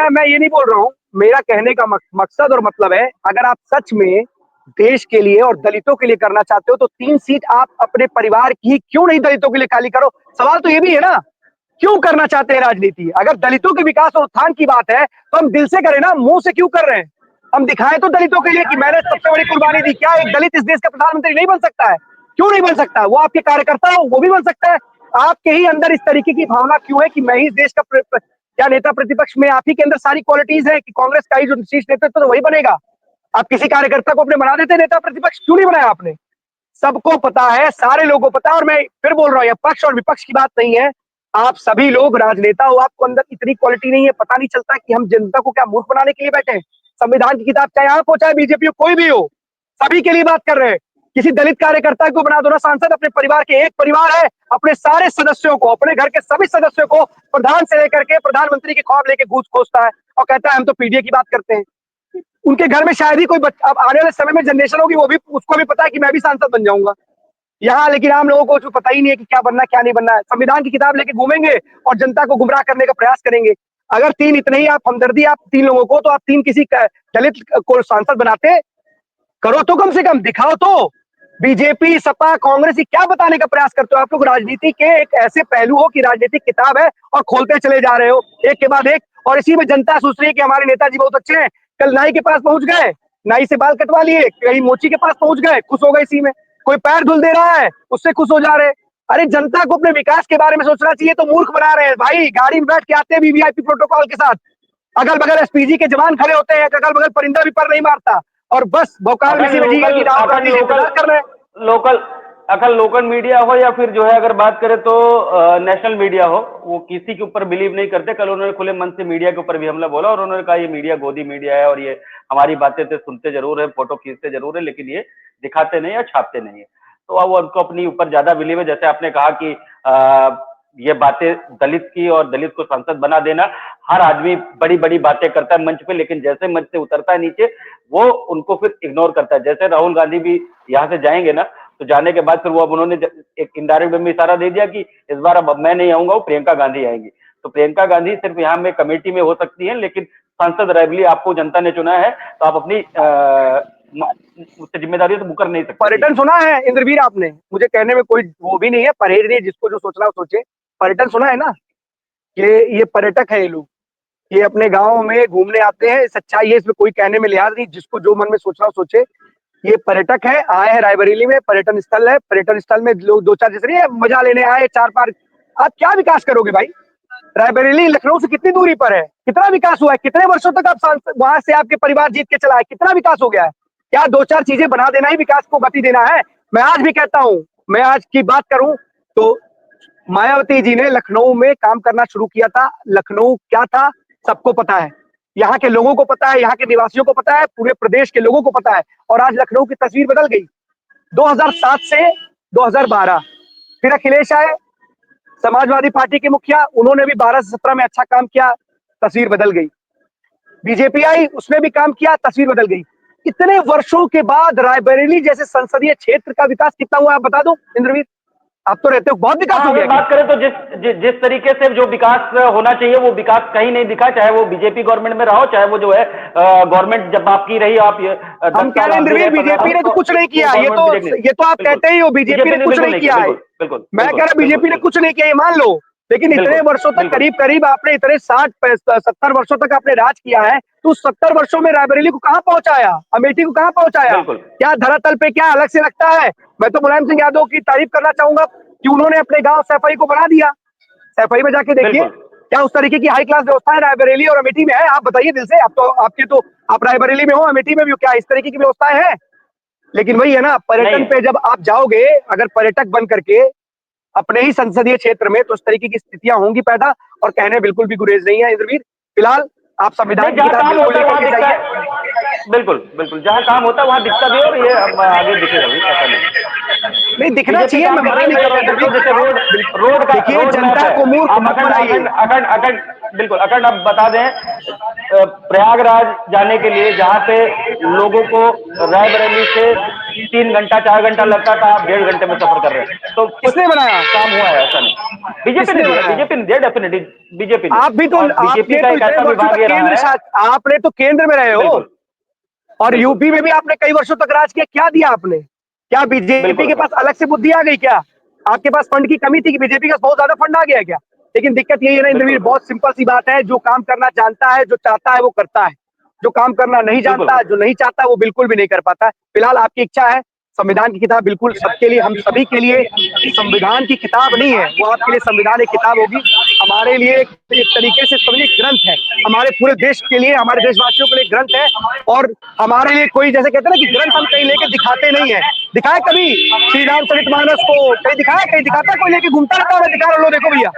मैं ये नहीं बोल रहा हूँ। मेरा कहने का मकसद और मतलब है, अगर आप सच में देश के लिए और दलितों के लिए करना चाहते हो तो 3 सीट आप अपने परिवार की क्यों नहीं दलितों के लिए खाली करो? सवाल तो ये भी है ना, क्यों करना चाहते हैं राजनीति? अगर दलितों के विकास और उत्थान की बात है तो हम दिल से करें ना, मुंह से क्यों कर रहे हैं? हम दिखाएं तो दलितों के लिए कि मैंने सबसे बड़ी कुर्बानी दी। क्या एक दलित इस देश का प्रधानमंत्री नहीं बन सकता है? क्यों नहीं बन सकता? वो आपके कार्यकर्ता हो, वो भी बन सकता है। आपके ही अंदर इस तरीके की भावना क्यों है कि मैं ही इस देश का क्या नेता प्रतिपक्ष में? आप ही के अंदर सारी क्वालिटीज है कि कांग्रेस का ही जो शीर्ष नेतृत्व तो वही बनेगा। आप किसी कार्यकर्ता को अपने बना देते नेता प्रतिपक्ष, क्यों नहीं बनाया आपने? सबको पता है, सारे लोगों को पता है। और मैं फिर बोल रहा हूँ, यह पक्ष और विपक्ष की बात नहीं है। आप सभी लोग राजनेता हो, आपको अंदर इतनी क्वालिटी नहीं है, पता नहीं चलता कि हम जनता को क्या मूर्ख बनाने के लिए बैठे हैं। संविधान की किताब चाहे आप हो चाहे बीजेपी हो, कोई भी हो, सभी के लिए बात कर रहे हैं। किसी दलित कार्यकर्ता को बना दो ना सांसद। अपने परिवार के, एक परिवार है, अपने सारे सदस्यों को, अपने घर के सभी सदस्यों को प्रधान से लेकर के प्रधानमंत्री के ख्वाब लेके घूस खोजता है और कहता है हम तो पीडीए की बात करते हैं। उनके घर में शायद ही कोई अब आने वाले समय में जनरेशन होगी, वो भी, उसको भी पता है कि मैं भी सांसद बन जाऊंगा यहाँ। लेकिन आम लोगों को जो पता ही नहीं है कि क्या बनना क्या नहीं बनना है। संविधान की किताब लेके घूमेंगे और जनता को गुमराह करने का प्रयास करेंगे। अगर 3 इतने ही आप हमदर्दी आप 3 लोगों को, तो आप 3 किसी दलित को सांसद बनाते। करो तो, कम से कम दिखाओ तो। बीजेपी, सपा, कांग्रेस क्या बताने का प्रयास करते हो? आप लोग राजनीति के एक ऐसे पहलू हो कि राजनीतिक किताब है और खोलते चले जा रहे हो एक के बाद एक। और इसी में जनता सोच रही है कि हमारे नेताजी बहुत अच्छे हैं। कल नाई के पास पहुंच गए, नाई से बाल कटवा लिए, कहीं मोची के पास पहुंच गए, खुश हो गए इसी में। कोई पैर धुल दे रहा है, उससे खुश हो जा रहे। अरे जनता को अपने विकास के बारे में सोचना चाहिए, तो मूर्ख बना रहे हैं भाई। गाड़ी में बैठ के आते हैं वीवीआईपी प्रोटोकॉल के साथ, अगल बगल एसपीजी के जवान खड़े होते हैं, अगल बगल परिंदा भी पर नहीं मारता, और बस भौकाल में कर रहे हैं। लोकल मीडिया हो या फिर जो है, अगर बात करें तो नेशनल मीडिया हो, वो किसी के ऊपर बिलीव नहीं करते। कल उन्होंने खुले मन से मीडिया के ऊपर भी हमला बोला, और उन्होंने कहा ये मीडिया गोदी मीडिया है और ये हमारी बातें तो सुनते जरूर है, फोटो खींचते जरूर है, लेकिन ये दिखाते नहीं है, छापते नहीं है। तो वो उनको अपनी ऊपर ज्यादा बिलीव है। जैसे आपने कहा कि ये बातें दलित की और दलित को सांसद बना देना, हर आदमी बड़ी बड़ी बातें करता है मंच पे, लेकिन जैसे मंच से उतरता है नीचे, वो उनको फिर इग्नोर करता है। जैसे राहुल गांधी भी यहाँ से जाएंगे ना, तो जाने के बाद फिर वो अब उन्होंने एक इनडायरेक्ट में इशारा दे दिया कि इस बार अब मैं नहीं आऊंगा, वो प्रियंका गांधी आएंगी। तो प्रियंका गांधी सिर्फ यहाँ में कमेटी में हो सकती है, लेकिन सांसद रायबरेली आपको जनता ने चुना है, तो आप अपनी जिम्मेदारी से मुकर नहीं सकते। पर्यटन सुना है इंद्रवीर आपने? मुझे कहने में कोई वो भी नहीं है, परहेज नहीं है। जिसको जो सोचना हो सोचे। पर्यटन सुना है ना, ये पर्यटक है ये लोग। ये अपने गाँव में घूमने आते हैं, सच्चाई है, इसमें कोई कहने में लिहाज़ नहीं, जिसको जो मन में सोचना हो सोचे। ये पर्यटक है, आए हैं रायबरेली में, पर्यटन स्थल है, पर्यटन स्थल में लोग 2-4 जैसे नहीं है, मजा लेने आए 4-5। आप क्या विकास करोगे भाई? रायबरेली लखनऊ से कितनी दूरी पर है? कितना विकास हुआ है? कितने वर्षों तक आप सांसद वहां से आपके परिवार जीत के चला है? कितना विकास हो गया है? क्या 2-4 चीजें बना देना ही विकास को गति देना है? मैं आज भी कहता हूं, मैं आज की बात करूं तो मायावती जी ने लखनऊ में काम करना शुरू किया था। लखनऊ क्या था सबको पता है, यहाँ के लोगों को पता है, यहाँ के निवासियों को पता है, पूरे प्रदेश के लोगों को पता है। और आज लखनऊ की तस्वीर बदल गई। 2007 से 2012 फिर अखिलेश आए, समाजवादी पार्टी के मुखिया, उन्होंने भी 12 से 17 में अच्छा काम किया, तस्वीर बदल गई। बीजेपी आई, उसने भी काम किया, तस्वीर बदल गई। इतने वर्षों के बाद रायबरेली जैसे संसदीय क्षेत्र का विकास कितना हुआ आप बता दो इंद्रवीर? आप तो रहते हो, बहुत विकास हो अगर गया। बात करें तो जिस तरीके से जो विकास होना चाहिए वो विकास कहीं नहीं दिखा, चाहे वो बीजेपी गवर्नमेंट में रहा हो, चाहे वो जो है गवर्नमेंट जब आपकी रही आप हम कह रहे हैं इंद्रवीर बीजेपी ने तो कुछ नहीं किया, ये तो आप कहते ही हो बीजेपी ने कुछ नहीं किया है। मैं कह रहा बीजेपी ने कुछ नहीं किया, ये मान लो, लेकिन इतने वर्षों तक करीब आपने इतने 60-70 वर्षों तक आपने राज किया है, तो 70 वर्षों में रायबरेली को कहां पहुंचाया, अमेठी को कहां पहुंचाया? क्या धरातल पे क्या अलग से लगता है? मैं तो मुलायम सिंह यादव की तारीफ करना चाहूंगा कि उन्होंने अपने गांव सैफई को बना दिया। सैफई में जाके देखिए क्या उस तरीके की हाई क्लास व्यवस्था है रायबरेली और अमेठी में है? आप बताइए दिल से, आप रायबरेली में हो, अमेठी में भी हो, क्या इस तरीके की व्यवस्थाएं हैं? लेकिन वही है ना, पर्यटन पे जब आप जाओगे अगर पर्यटक बन करके अपने ही संसदीय क्षेत्र में, तो इस तरीके की स्थितियां होंगी पैदा, और कहने बिल्कुल भी गुरेज नहीं है इंद्रवीर। फिलहाल आप संविधान की किताब बिल्कुल लेकर के जाइए। बिल्कुल जहाँ काम होता है वहाँ दिखता भी है, और ये आगे दिखेगा भी, ऐसा नहीं दिखना चाहिए, मैं मना नहीं कर रहा हूँ। जैसे रोड का देखिए जनता को मूर्ख मत बनाइए। बिल्कुल अखंड आप बता दें, प्रयागराज जाने के लिए जहाँ पे लोगों को रायबरेली से 3 घंटा 4 घंटा लगता था, आप 1.5 घंटे में सफर कर रहे हैं। तो किसने बनाया? काम हुआ है, ऐसा नहीं। बीजेपी ने दिया डेफिनेटली, बीजेपी ने। आप भी तो बीजेपी का एक ऐसा विभाग ये रहा है, आपने तो केंद्र में रहे हो, और यूपी में भी आपने कई वर्षों तक राज किया, क्या दिया आपने? क्या बीजेपी के पास अलग से बुद्धि आ गई क्या? आपके पास फंड की कमी थी कि बीजेपी का बहुत ज्यादा फंड आ गया क्या? लेकिन दिक्कत यही है ना इंद्रवीर, बहुत सिंपल सी बात है, जो काम करना जानता है, जो चाहता है वो करता है, जो काम करना नहीं जानता है, जो नहीं चाहता वो बिल्कुल भी नहीं कर पाता है। फिलहाल आपकी इच्छा है, संविधान की किताब बिल्कुल सबके लिए, हम सभी के लिए संविधान की किताब नहीं है वो, आपके लिए संविधान एक किताब होगी, हमारे लिए एक तरीके से समझिए ग्रंथ है, हमारे पूरे देश के लिए, हमारे देशवासियों के लिए ग्रंथ है। और हमारे लिए कोई जैसे कहते हैं ना कि ग्रंथ हम कहीं लेके दिखाते नहीं है। दिखाए कभी श्री रामचरितमानस को कहीं दिखाया? कहीं दिखाता? कोई लेके घूमता रहता है, दिखा रहा लो देखो भैया।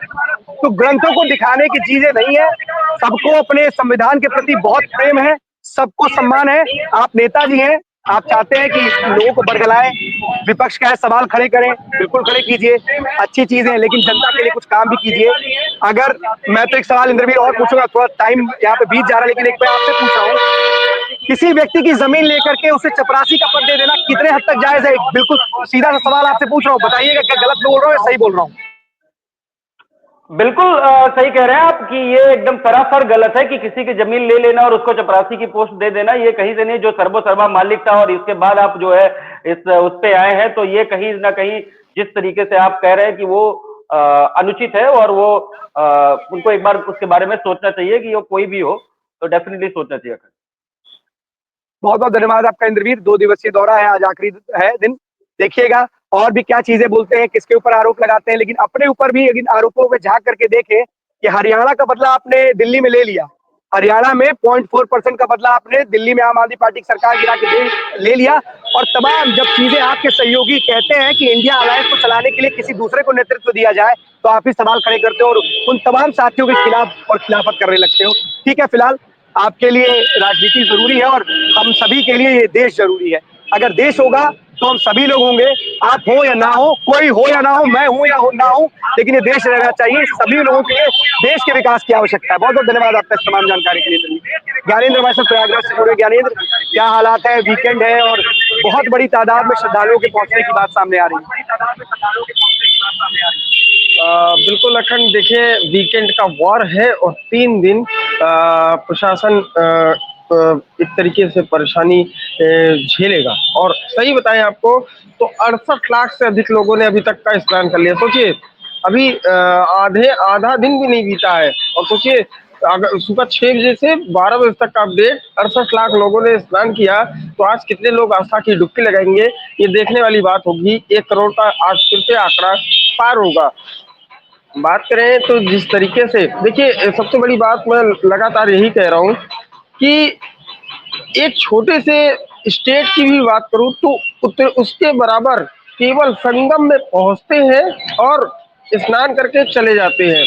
तो ग्रंथों को दिखाने की चीजें नहीं है, सबको अपने संविधान के प्रति बहुत प्रेम है, सबको सम्मान है। आप नेताजी हैं, आप चाहते हैं कि लोगों को बरगलाएं, विपक्ष का है सवाल खड़े करें, बिल्कुल खड़े कीजिए, अच्छी चीज है, लेकिन जनता के लिए कुछ काम भी कीजिए। अगर मैं तो एक सवाल इंद्रवीर और पूछूंगा, थोड़ा टाइम यहाँ पे बीत जा रहा है, लेकिन एक मैं आपसे पूछ रहा हूँ, किसी व्यक्ति की जमीन लेकर के उसे चपरासी का पद दे देना कितने हद तक जायज है? बिल्कुल सीधा सा सवाल आपसे पूछ रहा हूँ, बताइएगा क्या गलत बोल रहा हूँ या सही बोल रहा हूँ? बिल्कुल सही कह रहे हैं आप कि ये एकदम सरासर गलत है कि किसी की जमीन ले लेना और उसको चपरासी की पोस्ट दे देना, ये कहीं से नहीं। जो सर्वोसर्वा मालिक था और इसके बाद आप जो है उस पे आए हैं, तो ये कहीं ना कहीं जिस तरीके से आप कह रहे हैं कि वो अनुचित है, और वो उनको एक बार उसके बारे में सोचना चाहिए कि वो कोई भी हो, तो डेफिनेटली सोचना चाहिए। बहुत बहुत धन्यवाद आपका इंद्रवीर, 2 दिवसीय दौरा है, आज आखिरी है दिन, देखिएगा और भी क्या चीजें बोलते हैं, किसके ऊपर आरोप लगाते हैं, लेकिन अपने ऊपर भी इन आरोपों में झांक करके देखें कि हरियाणा का बदला आपने दिल्ली में ले लिया। हरियाणा में 0.4% का बदला आपने दिल्ली में आम आदमी पार्टी की सरकार गिरा के ले लिया। और तमाम जब चीजें आपके सहयोगी कहते हैं कि इंडिया अलायंस को चलाने के लिए किसी दूसरे को नेतृत्व दिया जाए, तो आप ही सवाल खड़े करते हो और उन तमाम साथियों के खिलाफ और खिलाफत करने लगते हो। ठीक है, फिलहाल आपके लिए राजनीति जरूरी है और हम सभी के लिए ये देश जरूरी है। अगर देश होगा तो हम सभी लोग होंगे, आप हो या ना हो, कोई हो या ना हो, मैं हूं या ना हो, लेकिन ये देश रहना चाहिए। सभी लोगों के लिए देश के विकास की आवश्यकता है। बहुत बहुत धन्यवाद आपका इस तमाम जानकारी के लिए। ज्ञानेंद्र हमारे साथ प्रयागराज से जुड़े। ज्ञानेंद्र, क्या हालात है? वीकेंड है और बहुत बड़ी तादाद में श्रद्धालुओं के पहुंचने की बात सामने आ रही है। बिल्कुल अखंड, देखिए वीकेंड का वार है और 3 दिन प्रशासन एक तरीके से परेशानी झेलेगा। और सही बताएं आपको तो 68 लाख से अधिक लोगों ने अभी तक का स्नान कर लिया। सोचिए अभी आधा दिन भी नहीं बीता है। और सोचिए, अगर सुबह 6 बजे से 12 बजे तक का अपडेट 68 लाख लोगों ने स्नान किया, तो आज कितने लोग आस्था की डुबकी लगाएंगे, ये देखने वाली बात होगी। 1 करोड़ का आज फिर से आंकड़ा पार होगा। बात करें तो जिस तरीके से, देखिए सबसे बड़ी बात मैं लगातार यही कह रहा हूँ कि एक छोटे से स्टेट की भी बात करूं तो उसके बराबर केवल संगम में पहुंचते हैं और स्नान करके चले जाते हैं।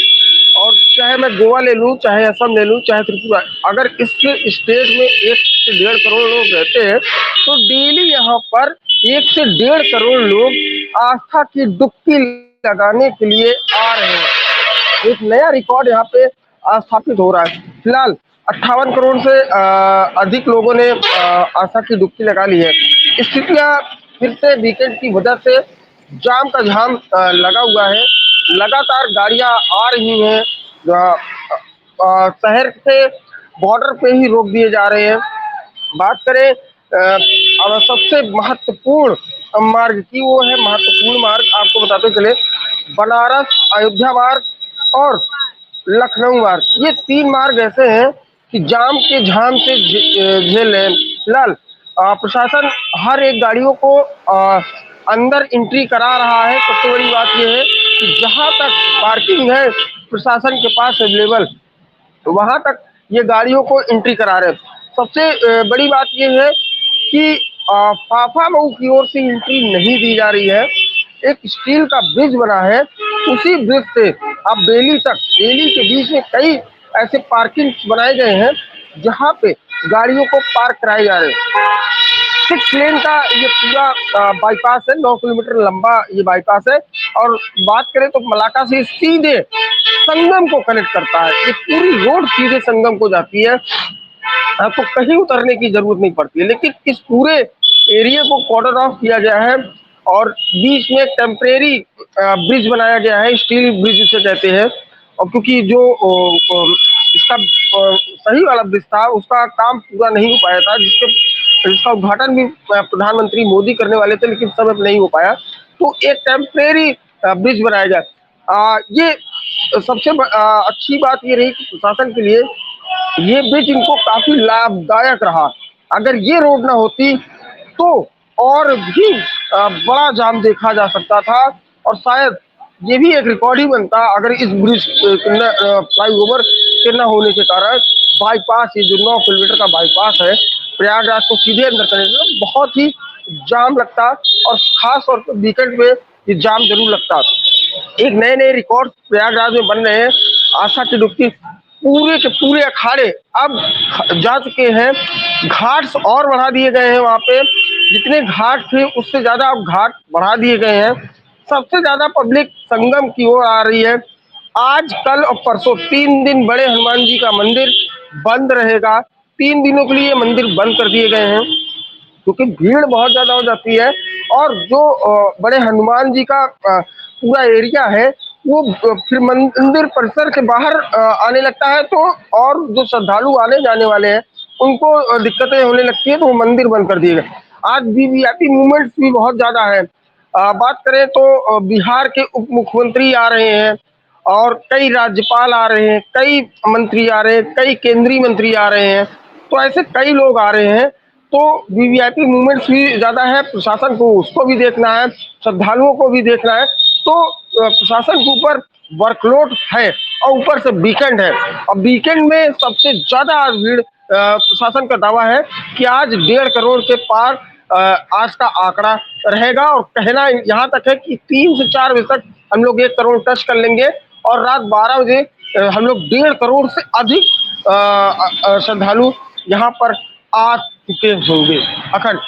और चाहे मैं गोवा ले लूं, चाहे असम ले लूं, चाहे त्रिपुरा, अगर इस स्टेट में 1 से 1.5 करोड़ लोग रहते हैं, तो डेली यहाँ पर 1 से 1.5 करोड़ लोग आस्था की डुबकी लगाने के लिए आ रहे हैं। एक नया रिकॉर्ड यहाँ पे स्थापित हो रहा है। फिलहाल 58 करोड़ से अधिक लोगों ने आस्था की डुबकी लगा ली है। स्थितियां फिर से वीकेंड की वजह से जाम का जाम लगा हुआ है। लगातार गाड़ियां आ रही हैं, शहर से बॉर्डर पे ही रोक दिए जा रहे हैं। बात करें अब सबसे महत्वपूर्ण मार्ग की, वो है महत्वपूर्ण मार्ग, आपको बताते चले, बनारस अयोध्या मार्ग और लखनऊ मार्ग। ये 3 मार्ग ऐसे हैं कि जाम के झाम से झेल रहे हैं। फिलहाल प्रशासन हर एक गाड़ियों को अंदर एंट्री करा रहा है। सबसे बड़ी बात यह है कि जहां तक पार्किंग है प्रशासन के पास अवेलेबल, वहां तक ये गाड़ियों को एंट्री करा रहे हैं। सबसे बड़ी बात यह है कि फाफा मऊ की ओर से एंट्री नहीं दी जा रही है। एक स्टील का ब्रिज बना है, उसी ब्रिज से अब बेली तक, बेली के बीच में कई ऐसे पार्किंग बनाए गए हैं जहां पे गाड़ियों को पार्क कराए जा रहे हैं। 6 लेन का ये पूरा बाईपास है, 9 किलोमीटर लंबा ये बाईपास है। और बात करें तो मलाका से सीधे संगम को कनेक्ट करता है। ये पूरी रोड सीधे संगम को जाती है, आपको कहीं उतरने की जरूरत नहीं पड़ती है। लेकिन इस पूरे एरिया को कॉर्डन ऑफ किया गया है और बीच में टेम्परेरी ब्रिज बनाया गया है, स्टील ब्रिज जिसे कहते हैं। और क्योंकि जो इसका सही वाला ब्रिज था, उसका काम पूरा नहीं हो पाया था, जिसका उद्घाटन भी प्रधानमंत्री मोदी करने वाले थे, लेकिन समय नहीं हो पाया, तो एक टेम्परेरी ब्रिज बनाया गया। ये सबसे अच्छी बात ये रही कि प्रशासन के लिए ये ब्रिज इनको काफी लाभदायक रहा। अगर ये रोड ना होती तो और भी बड़ा जाम देखा जा सकता था, और शायद ये भी एक रिकॉर्ड ही बनता अगर इस ब्रिज फ्लाईओवर के न होने के कारण बाईपास, ये जो 9 किलोमीटर का बाईपास है प्रयागराज को सीधे अंदर करने में, बहुत ही जाम लगता। और खास तौर पर वीकेंड में ये जाम जरूर लगता। एक नए नए रिकॉर्ड प्रयागराज में बन रहे हैं। आस्था की डुबकी पूरे के पूरे अखाड़े अब जा चुके हैं। घाट्स और बढ़ा दिए गए हैं, वहां पे जितने घाट थे उससे ज्यादा अब घाट बढ़ा दिए गए हैं। सबसे ज्यादा पब्लिक संगम की ओर आ रही है। आज, कल और परसों 3 दिन बड़े हनुमान जी का मंदिर बंद रहेगा। 3 दिनों के लिए मंदिर बंद कर दिए गए हैं क्योंकि भीड़ बहुत ज्यादा हो जाती है। और जो बड़े हनुमान जी का पूरा एरिया है वो फिर मंदिर परिसर के बाहर आने लगता है, तो और जो श्रद्धालु आने जाने वाले हैं उनको दिक्कतें होने लगती है, तो वो मंदिर बंद कर दिए गए। आज वीवीआईपी मूवमेंट्स भी बहुत ज्यादा है। बात करें तो बिहार के उप मुख्यमंत्री आ रहे हैं और कई राज्यपाल आ रहे हैं, कई मंत्री आ रहे हैं, कई केंद्रीय मंत्री आ रहे हैं, तो ऐसे कई लोग आ रहे हैं। तो वीवीआईपी मूवमेंट्स भी ज्यादा है, प्रशासन को उसको भी देखना है, श्रद्धालुओं को भी देखना है, तो प्रशासन के ऊपर वर्कलोड है। और ऊपर से वीकेंड है, और वीकेंड में सबसे ज्यादा आज भीड़, प्रशासन का दावा है कि आज 1.5 करोड़ के पार आज का आंकड़ा रहेगा। और कहना यहाँ तक है कि 3 से 4 बजे तक हम लोग 1 करोड़ टच कर लेंगे, और रात 12 बजे हम लोग 1.5 करोड़ से अधिक श्रद्धालु यहाँ पर आ चुके होंगे। अखंड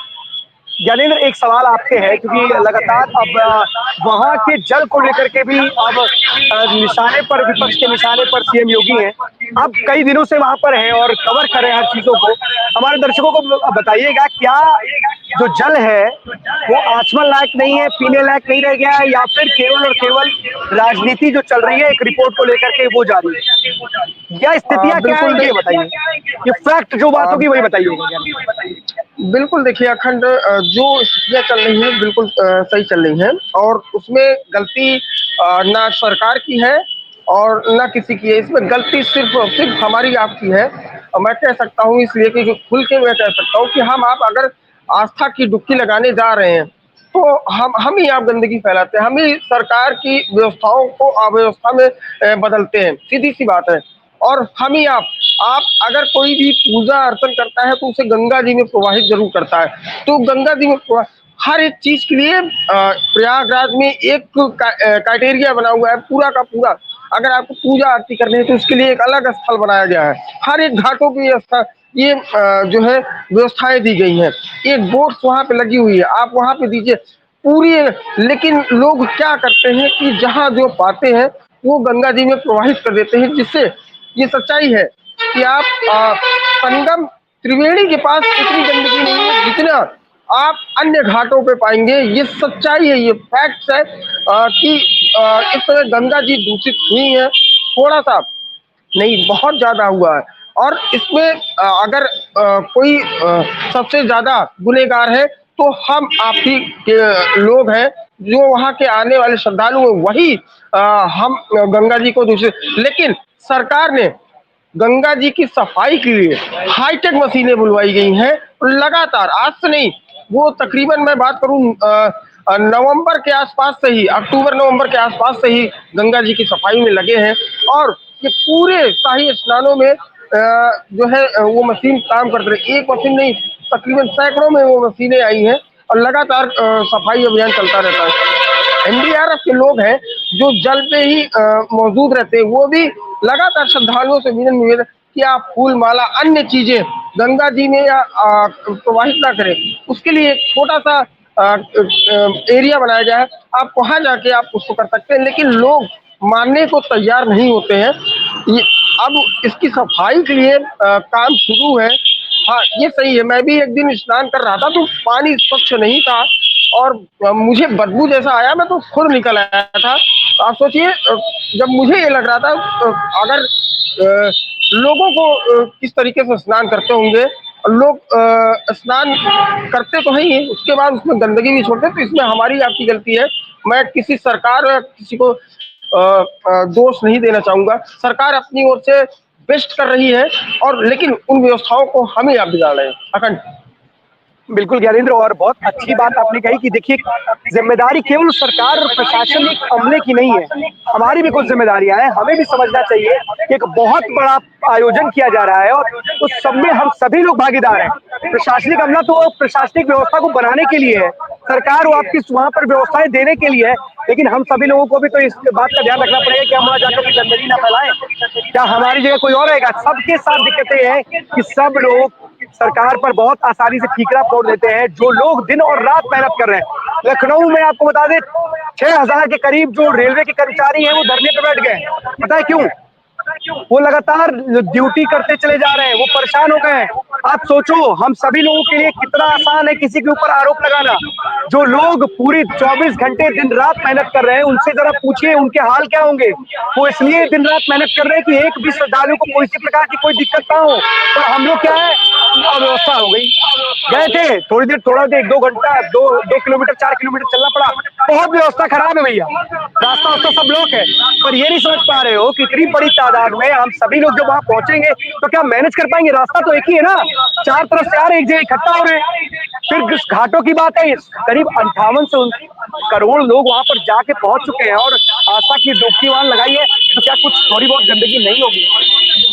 ज्ञानेंद्र, एक सवाल आपसे है, क्योंकि लगातार अब वहां के जल को लेकर के भी अब निशाने पर, विपक्ष के निशाने पर सीएम योगी हैं। अब कई दिनों से वहां पर हैं और कवर कर रहे हैं हर चीजों को। हमारे दर्शकों को बताइएगा, क्या जो जल है वो आचमन लायक नहीं है, पीने लायक नहीं रह गया है, या फिर केवल और केवल राजनीति जो चल रही है एक रिपोर्ट को लेकर के वो जारी है? क्या स्थितियां क्या है ये बताइए, ये फैक्ट जो बात होगी वही बताइएगा। बिल्कुल, देखिए अखंड, जो स्थितियां चल रही हैं बिल्कुल सही चल रही हैं, और उसमें गलती ना सरकार की है और ना किसी की है। इसमें गलती सिर्फ और सिर्फ हमारी आपकी है। और मैं कह सकता हूँ इसलिए कि खुल के मैं कह सकता हूँ कि हम आप अगर आस्था की डुबकी लगाने जा रहे हैं तो हम ही आप गंदगी फैलाते हैं, हम ही सरकार की व्यवस्थाओं को अव्यवस्था में बदलते हैं, सीधी सी बात है। और हम ही आप अगर कोई भी पूजा अर्चन करता है तो उसे गंगा जी में प्रवाहित जरूर करता है। तो गंगा जी में हर एक चीज के लिए प्रयागराज में एक क्राइटेरिया बना हुआ है पूरा का पूरा। अगर आपको पूजा आरती करनी है तो उसके लिए एक अलग स्थल बनाया गया है। हर एक घाटों की व्यवस्था ये जो है व्यवस्थाएं दी गई हैं। एक बोट्स वहां पे लगी हुई है, आप वहां पे दीजिए पूरी। लेकिन लोग क्या करते हैं कि जहां जो पाते हैं वो गंगा जी में प्रवाहित कर देते हैं, जिससे ये सच्चाई है कि आप संगम त्रिवेणी के पास इतनी गंदगी नहीं है जितना आप अन्य घाटों पे पाएंगे। ये सच्चाई है, ये फैक्ट्स है कि इस समय गंगा जी दूषित हुई है, थोड़ा सा नहीं बहुत ज्यादा हुआ है। और इसमें अगर कोई सबसे ज्यादा गुनहगार है तो हम आप ही के लोग हैं जो वहां के आने वाले श्रद्धालु हैं, वही हम गंगा जी को दूसरे। लेकिन सरकार ने गंगा जी की सफाई के लिए हाईटेक मशीनें बुलवाई गई हैं लगातार, आज से नहीं। वो तकरीबन मैं बात करूं नवंबर के आसपास से ही, अक्टूबर नवंबर के आसपास से ही गंगा जी की सफाई में लगे हैं। और ये पूरे शाही स्नानों में जो है वो मशीन काम करते रहे। एक मशीन नहीं, तकरीबन सैकड़ों में वो मशीनें आई हैं और लगातार सफाई अभियान चलता रहता है। एनडीआरएफ के लोग हैं जो जल पे ही मौजूद रहते हैं, वो भी लगातार श्रद्धालुओं से निवेदन कि आप फूल माला अन्य चीजें गंगा जी में या प्रवाहित ना करें। उसके लिए एक छोटा सा एरिया बनाया गया है, आप वहां जाके आप उसको कर सकते हैं। लेकिन लोग मानने को तैयार नहीं होते हैं। ये अब इसकी सफाई के लिए काम शुरू है। हाँ ये सही है, मैं भी एक दिन स्नान कर रहा था तो पानी स्वच्छ नहीं था और मुझे बदबू जैसा आया, मैं तो खुद निकल आया था। आप सोचिए जब मुझे ये लग रहा था अगर लोगों को किस तरीके से स्नान करते होंगे, लोग स्नान करते तो ही है, उसके बाद उसमें गंदगी भी छोड़ते, तो इसमें हमारी आपकी गलती है। मैं किसी सरकार या किसी को दोष नहीं देना चाहूंगा। सरकार अपनी ओर से बेस्ट कर रही है और लेकिन उन व्यवस्थाओं को हम ही आप बिगाड़ रहे हैं। अखंड बिल्कुल ज्ञानेंद्र, और बहुत अच्छी बात आपने कही कि देखिए जिम्मेदारी केवल सरकार और प्रशासनिक अमले की नहीं है, हमारी भी कुछ जिम्मेदारियां हैं। हमें भी समझना चाहिए कि एक बहुत बड़ा आयोजन किया जा रहा है और उस सब में हम सभी लोग भागीदार हैं। प्रशासनिक अमला तो प्रशासनिक व्यवस्था को बनाने के लिए है, सरकार वो आपकी वहां पर व्यवस्थाएं देने के लिए है, लेकिन हम सभी लोगों को भी तो इस बात का ध्यान रखना पड़ेगा कि हम वहां जाकर के गंदगी ना फैलाएं। क्या हमारी जगह कोई और रहेगा? सबके साथ दिक्कतें हैं कि सब लोग सरकार पर बहुत आसानी से ठीकरा फोड़ देते हैं। जो लोग दिन और रात मेहनत कर रहे हैं, लखनऊ में आपको बता दें 6000 के करीब जो रेलवे के कर्मचारी हैं वो धरने पर बैठ गए। पता है क्यों? वो लगातार ड्यूटी करते चले जा रहे हैं, वो परेशान हो गए हैं। आप सोचो हम सभी लोगों के लिए कितना आसान है किसी के ऊपर आरोप लगाना। जो लोग पूरी 24 घंटे दिन रात मेहनत कर रहे हैं उनसे जरा पूछिए उनके हाल क्या होंगे। वो इसलिए दिन रात मेहनत कर रहे हैं कि एक भी श्रद्धालु को कोई सी प्रकार की कोई दिक्कत ना हो। तो हम लोग क्या है, अव्यवस्था हो गई। गए थे थोड़ा देर 1-2 घंटा 2 किलोमीटर 4 किलोमीटर चलना पड़ा, बहुत व्यवस्था खराब है भैया, रास्ता वास्ता सब ब्लॉक है। पर ये नहीं समझ पा रहे हो कि इतनी बड़ी तादाद में हम सभी लोग जब वहां पहुंचेंगे तो क्या मैनेज कर पाएंगे? रास्ता तो एक ही है ना, चार तरफ से आ रहे, एक जगह इकट्ठा हो रहे हैं। फिर जिस घाटों की बात है, करीब 58 से 29 करोड़ लोग वहां पर जाके पहुंच चुके हैं और आस्था की डुबकी वहां लगाई है, तो क्या कुछ थोड़ी बहुत गंदगी नहीं होगी?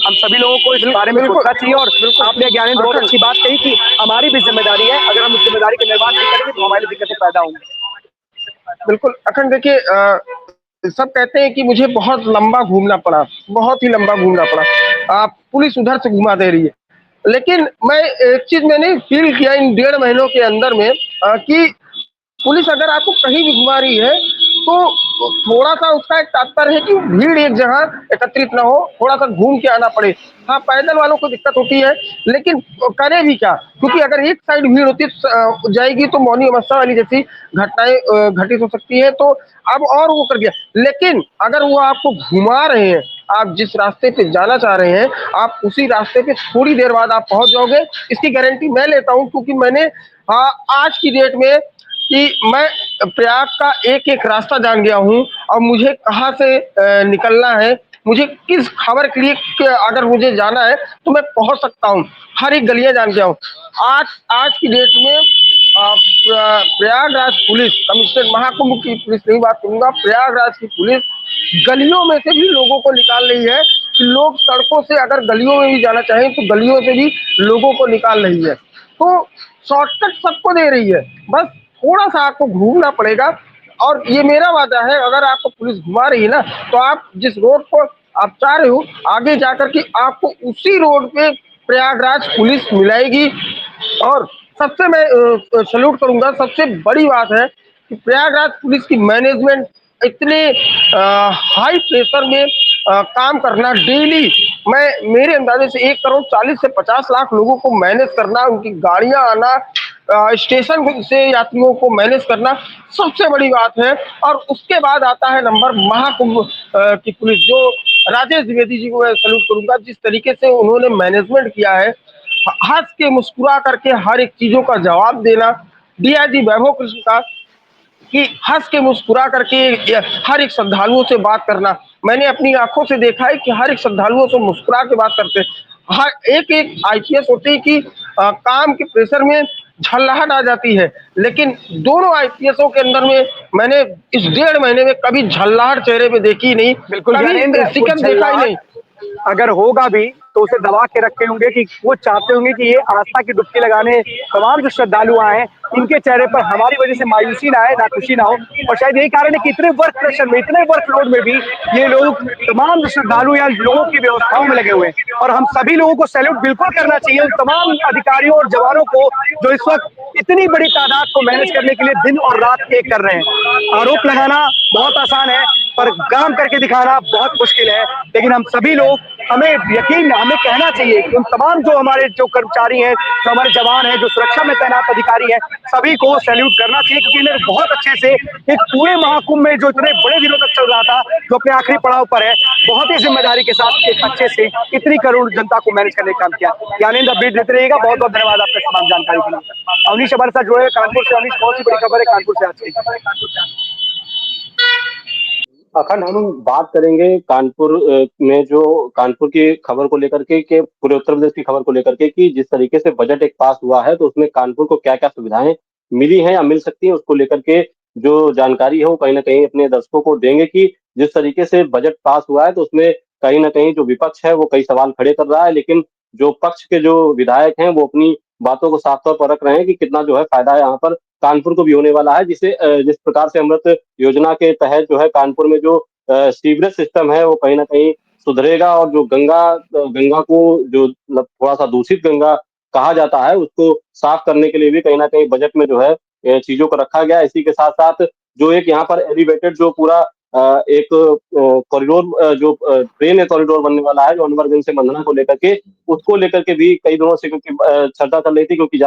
हम सभी लोगों को इस बारे में सोचना चाहिए। और आपने ज्ञानेंद्र बहुत अच्छी बात कही कि हमारी भी जिम्मेदारी है, अगर हम उस जिम्मेदारी का निर्वाह नहीं करेंगे तो हमारी दिक्कतें पैदा होंगी। बिल्कुल अखंड, देखिए सब कहते हैं कि मुझे बहुत लंबा घूमना पड़ा, बहुत ही लंबा घूमना पड़ा, पुलिस उधर से घुमा दे रही है। लेकिन मैं एक चीज मैंने फील किया इन 1.5 महीनों के अंदर में कि पुलिस अगर आपको कहीं भी घुमा रही है तो थोड़ा सा उसका एक तात्पर्य है कि भीड़ एक जगह एकत्रित ना हो, थोड़ा सा घूम के आना पड़े। हाँ पैदल वालों को दिक्कत होती है, लेकिन करे भी क्या, क्योंकि अगर एक साइड भीड़ होती जाएगी तो मौनी अवस्था वाली जैसी घटनाएं घटित हो सकती है। तो अब और वो कर दिया। लेकिन अगर वो आपको घुमा रहे हैं, आप जिस रास्ते पे जाना चाह रहे हैं आप उसी रास्ते पे थोड़ी देर बाद आप पहुंच जाओगे, इसकी गारंटी मैं लेता हूं। क्योंकि मैंने आज की डेट में कि मैं प्रयाग का एक एक रास्ता जान गया हूँ और मुझे कहाँ से निकलना है, मुझे किस खबर के लिए अगर मुझे जाना है तो मैं पहुंच सकता हूँ। हर एक गलियां जान गया हूँ। आज आज की डेट में प्रयागराज पुलिस, कमिश्नर महाकुंभ की पुलिस नहीं बात करूंगा, प्रयागराज की पुलिस गलियों में से भी लोगों को निकाल रही है कि लोग सड़कों से अगर गलियों में भी जाना चाहें तो गलियों से भी लोगों को निकाल रही है। तो शॉर्टकट सबको दे रही है, बस थोड़ा सा आपको घूमना पड़ेगा। और ये मेरा वादा है, अगर आपको पुलिस घुमा रही है ना, तो आप जिस रोड पर आप चाह रहे हो आगे जाकर के आपको उसी रोड पे प्रयागराज पुलिस मिलेगी। और सबसे मैं सल्यूट करूंगा, सबसे बड़ी बात है कि प्रयागराज पुलिस की मैनेजमेंट इतने हाई प्रेशर में काम करना, डेली मैं मेरे अंदाजे से 1 करोड़ 40 से 50 लाख लोगों को मैनेज करना, उनकी गाड़ियां आना, स्टेशन से यात्रियों को मैनेज करना सबसे बड़ी बात है। और उसके बाद आता है नंबर महाकुंभ की पुलिस, जो राजेश द्विवेदी जी को मैं सल्यूट करूंगा, जिस तरीके से उन्होंने मैनेजमेंट किया है, हंस के मुस्कुरा करके हर एक चीजों का जवाब देना। डीआईजी वैभव कृष्ण का कि हंस के मुस्कुरा करके हर एक श्रद्धालुओं से बात करना, मैंने अपनी आंखों से देखा है कि हर एक श्रद्धालुओं से मुस्कुरा के बात करते हैं। हर एक एक आईपीएस होते हैं कि काम के प्रेशर में झल्लाहट आ जाती है, लेकिन दोनों आईपीएसों के अंदर में मैंने इस 1.5 महीने में कभी झल्लाहट चेहरे पे देखी ही नहीं, बिल्कुल कभी ज्ञानेंद्र, वो सिकन देखा ही नहीं। अगर होगा भी तो उसे दबा के रखे होंगे कि वो चाहते होंगे कि ये आस्था की डुबकी लगाने तमाम जो श्रद्धालु आए हैं इनके चेहरे पर हमारी वजह से मायूसी ना आए, ना खुशी ना हो। और शायद यही कारण है कि इतने वर्क प्रेशर में, इतने वर्कलोड में भी ये लोग तमाम जो श्रद्धालु या लोगों की व्यवस्थाओं में लगे हुए हैं। और हम सभी लोगों को सैल्यूट बिल्कुल करना चाहिए उन तमाम अधिकारियों और जवानों को जो इस वक्त इतनी बड़ी तादाद को मैनेज करने के लिए दिन और रात एक कर रहे हैं। आरोप लगाना बहुत आसान है पर काम करके दिखाना बहुत मुश्किल है। लेकिन हम सभी लोग, हमें यकीन, हमें कहना चाहिए कि उन तमाम जो हमारे जो कर्मचारी हैं, जो हमारे जवान हैं, जो सुरक्षा में तैनात अधिकारी हैं, सभी को सैल्यूट करना चाहिए क्योंकि इन्होंने बहुत अच्छे से एक पूरे महाकुंभ में जो इतने बड़े दिनों तक चल रहा था, जो अपने आखिरी पड़ाव पर है, बहुत ही जिम्मेदारी के साथ एक अच्छे से इतनी करोड़ जनता को मैनेज करने का काम किया। ज्ञानेंद्र, अपडेट देते रहिएगा। बहुत बहुत धन्यवाद आपका तमाम जानकारी के लिए। अवनीश हमारे साथ जुड़े हैं कानपुर से। अवनीश, कौन सी बड़ी खबर है कानपुर से आज की? अखंड, हम बात करेंगे कानपुर में जो कानपुर की खबर को लेकर के पूरे उत्तर प्रदेश की खबर को लेकर के कि जिस तरीके से बजट एक पास हुआ है तो उसमें कानपुर को क्या क्या सुविधाएं मिली हैं या मिल सकती हैं, उसको लेकर के जो जानकारी है वो कहीं ना कहीं अपने दर्शकों को देंगे कि जिस तरीके से बजट पास हुआ है तो उसमें कहीं ना कहीं जो विपक्ष है वो कई सवाल खड़े कर रहा है, लेकिन जो पक्ष के जो विधायक हैं वो अपनी बातों को साफ तौर पर रख रहे हैं कि कितना जो है फायदा है यहाँ पर कानपुर को भी होने वाला है। जिसे जिस प्रकार से अमृत योजना के तहत जो है कानपुर में जो सीवरेज सिस्टम है वो कहीं ना कहीं सुधरेगा और जो गंगा को जो थोड़ा सा दूषित गंगा कहा जाता है उसको साफ करने के लिए भी कहीं ना कहीं बजट में जो है चीजों को रखा गया है। इसी के साथ साथ जो एक यहाँ पर एलिवेटेड जो पूरा एक कॉरिडोर जो ट्रेन कॉरिडोर बनने वाला है जो अनवरगंज से मंदना को लेकर के, उसको लेकर के भी कई दिनों से क्योंकि चर्चा चल रही थी, क्योंकि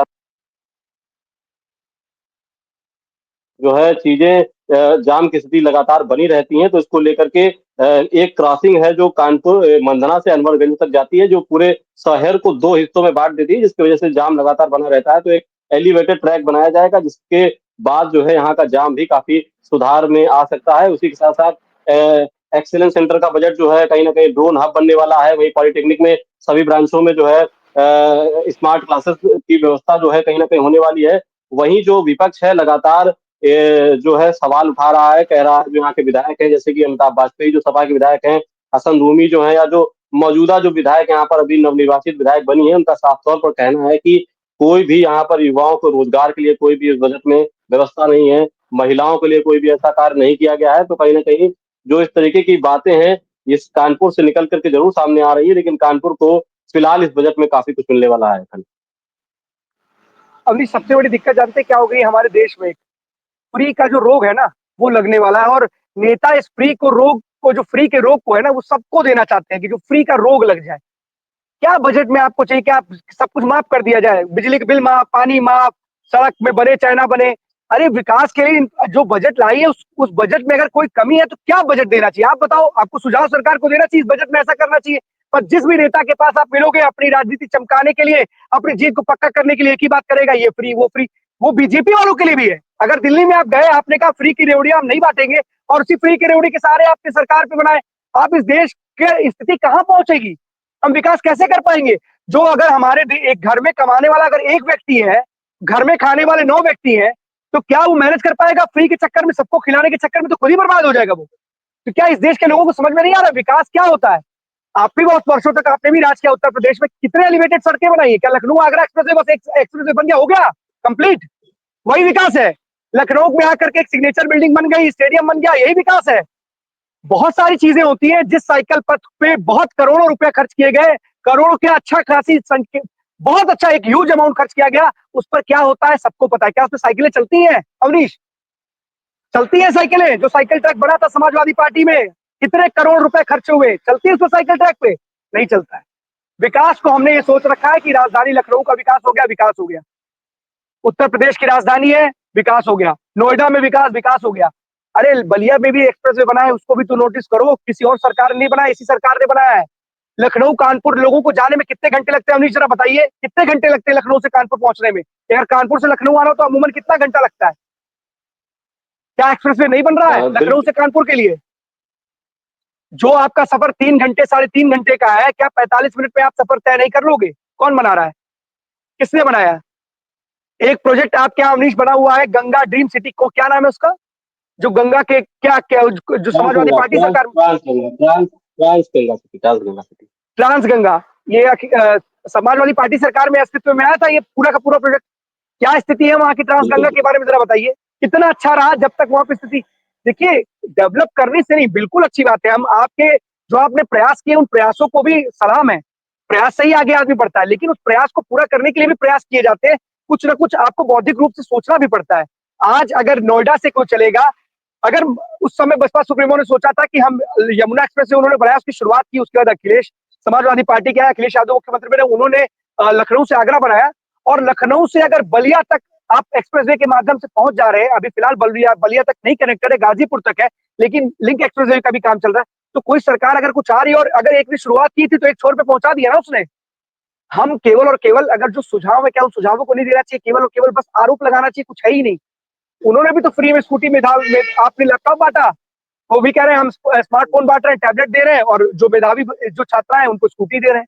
जो है चीजें जाम की स्थिति लगातार बनी रहती हैं, तो इसको लेकर के एक क्रॉसिंग है जो कानपुर मंदना से अनवरगंज तक जाती है जो पूरे शहर को 2 हिस्सों में बांट देती है, जिसकी वजह से जाम लगातार बना रहता है। तो एक एलिवेटेड ट्रैक बनाया जाएगा जिसके बाद जो है यहाँ का जाम भी काफी सुधार में आ सकता है। उसी के साथ साथ एक्सीलेंस सेंटर का बजट जो है कहीं ना कहीं ड्रोन हब बनने वाला है। वही पॉलिटेक्निक में सभी ब्रांचों में जो है स्मार्ट क्लासेस की व्यवस्था जो है कहीं ना कहीं होने वाली है। वहीं जो विपक्ष है लगातार जो है सवाल उठा रहा है, कह रहा है जो यहाँ के विधायक हैं जैसे कि अमिताभ बाजपेयी जो सपा के विधायक हैं, हसन रूमी जो है या जो मौजूदा जो विधायक यहाँ पर अभी नवनिर्वाचित विधायक बनी है, उनका साफ तौर पर कहना है कि कोई भी यहाँ पर युवाओं को रोजगार के लिए कोई भी इस बजट में व्यवस्था नहीं है, महिलाओं के लिए कोई भी ऐसा कार्य नहीं किया गया है। तो कहीं ना कहीं जो इस तरीके की बातें हैं इस कानपुर से निकल करके जरूर सामने आ रही है, लेकिन कानपुर को फिलहाल इस बजट में काफी कुछ मिलने वाला है। अवनीश, सबसे बड़ी दिक्कत जानते क्या हो गई हमारे देश में? फ्री का जो रोग है ना वो लगने वाला है और नेता इस फ्री को रोग को, जो फ्री के रोग को है ना, वो सबको देना चाहते हैं कि जो फ्री का रोग लग जाए। क्या बजट में आपको चाहिए? क्या सब कुछ माफ कर दिया जाए? बिजली के बिल माफ, पानी माफ, सड़क में बने चाहे ना बने। अरे विकास के लिए जो बजट लाई है उस बजट में अगर कोई कमी है तो क्या बजट देना चाहिए? आप बताओ। आपको सुझाव सरकार को देना चाहिए इस बजट में ऐसा करना चाहिए। पर जिस भी नेता के पास आप मिलोगे अपनी राजनीति चमकाने के लिए, अपनी जीत को पक्का करने के लिए एक ही बात करेगा, ये फ्री वो फ्री। वो बीजेपी वालों के लिए भी है। अगर दिल्ली में आप गए, आपने कहा फ्री की रेवड़ियां हम नहीं बांटेंगे और उसी फ्री की रेवड़ी के सहारे आपने सरकार पे बनाए, आप इस देश की स्थिति कहां पहुंचेगी? हम विकास कैसे कर पाएंगे? जो अगर हमारे एक घर में कमाने वाला अगर एक व्यक्ति है, घर में खाने वाले 9 व्यक्ति हैं, तो क्या वो मैनेज कर पाएगा? फ्री के चक्कर में, सबको खिलाने के चक्कर में तो खुद ही बर्बाद हो जाएगा वो। तो क्या इस देश के लोगों को समझ में नहीं आ रहा विकास क्या होता है? आप भी बहुत वर्षों तक आपने भी राज किया उत्तर प्रदेश में, कितने एलिवेटेड सड़कें बनाई है? क्या लखनऊ आगरा एक्सप्रेसवे बस एक एक्सप्रेसवे बन गया, हो गया कंप्लीट? वही विकास है। लखनऊ में आकर के एक सिग्नेचर बिल्डिंग बन गई, स्टेडियम बन गया, यही विकास है। बहुत सारी चीजें होती हैं। जिस साइकिल पथ पे बहुत करोड़ों रुपए खर्च किए गए, करोड़ों के अच्छा खासी बहुत अच्छा एक ह्यूज अमाउंट खर्च किया गया, उस पर क्या होता है सबको पता है। क्या उसमें साइकिलें चलती हैं अवनीश? चलती हैं साइकिलें? जो साइकिल ट्रैक बना था समाजवादी पार्टी में, कितने करोड़ रुपए खर्च हुए, चलती है उसमें साइकिल ट्रैक पे? नहीं चलता है। विकास को हमने ये सोच रखा है कि राजधानी लखनऊ का विकास हो गया, विकास हो गया। उत्तर प्रदेश की राजधानी है, विकास हो गया। नोएडा में विकास, विकास हो गया। अरे बलिया में भी एक्सप्रेसवे बना है, उसको भी तो नोटिस करो। किसी और सरकार ने नहीं बनाया, इसी सरकार ने बनाया है। लखनऊ कानपुर लोगों को जाने में कितने घंटे लगते हैं अवनीश, जरा बताइए कितने घंटे लगते हैं लखनऊ से कानपुर पहुंचने में? अगर कानपुर से लखनऊ आना हो तो अमूमन कितना घंटा लगता है? क्या एक्सप्रेसवे नहीं बन रहा है लखनऊ बिल्कुल। से कानपुर के लिए? जो आपका सफर 3 घंटे 3.5 घंटे का है, क्या 45 मिनट में आप सफर तय नहीं कर लोगे? कौन बना रहा है? किसने बनाया? एक प्रोजेक्ट आपके यहाँ अवनीश बना हुआ है, गंगा ड्रीम सिटी को, क्या नाम है उसका? जो गंगा के क्या क्या जो समाजवादी पार्टी सरकार, ट्रांस गंगा, ये समाजवादी पार्टी सरकार में अस्तित्व में आया था ये पूरा का पूरा प्रोजेक्ट। क्या स्थिति है वहां की ट्रांस गंगा के बारे में जरा बताइए। कितना अच्छा रहा जब तक वहां पर स्थिति, देखिए डेवलप करने से नहीं, बिल्कुल अच्छी बात है। हम आपके जो आपने प्रयास किए उन प्रयासों को भी सलाम है, प्रयास से ही आगे आदमी बढ़ता है, लेकिन उस प्रयास को पूरा करने के लिए भी प्रयास किए जाते हैं। कुछ ना कुछ आपको बौद्धिक रूप से सोचना भी पड़ता है। आज अगर नोएडा से कोई चलेगा, अगर उस समय बसपा सुप्रीमो ने सोचा था कि हम यमुना एक्सप्रेस से उन्होंने बनाया, उसकी शुरुआत की, उसके बाद अखिलेश समाजवादी पार्टी के अखिलेश यादव मुख्यमंत्री बने, उन्होंने लखनऊ से आगरा बनाया, और लखनऊ से अगर बलिया तक आप एक्सप्रेसवे के माध्यम से पहुंच जा रहे हैं। अभी फिलहाल बलिया तक नहीं कनेक्टेड है, गाजीपुर तक है, लेकिन लिंक एक्सप्रेसवे का भी काम चल रहा है। तो कोई सरकार अगर कुछ आ रही है और अगर एक ने शुरुआत की थी तो एक छोर पे पहुंचा दिया ना उसने। हम केवल और केवल अगर जो सुझाव है, क्या उन सुझावों को नहीं देना चाहिए, केवल और केवल बस आरोप लगाना चाहिए, कुछ है ही नहीं। उन्होंने भी तो फ्री में स्कूटी में आपने लैपटॉप बांटा, वो भी कह रहे हैं हम स्मार्टफोन बांट रहे हैं, टैबलेट दे रहे हैं, और जो मेधावी जो छात्रा है उनको स्कूटी दे रहे हैं।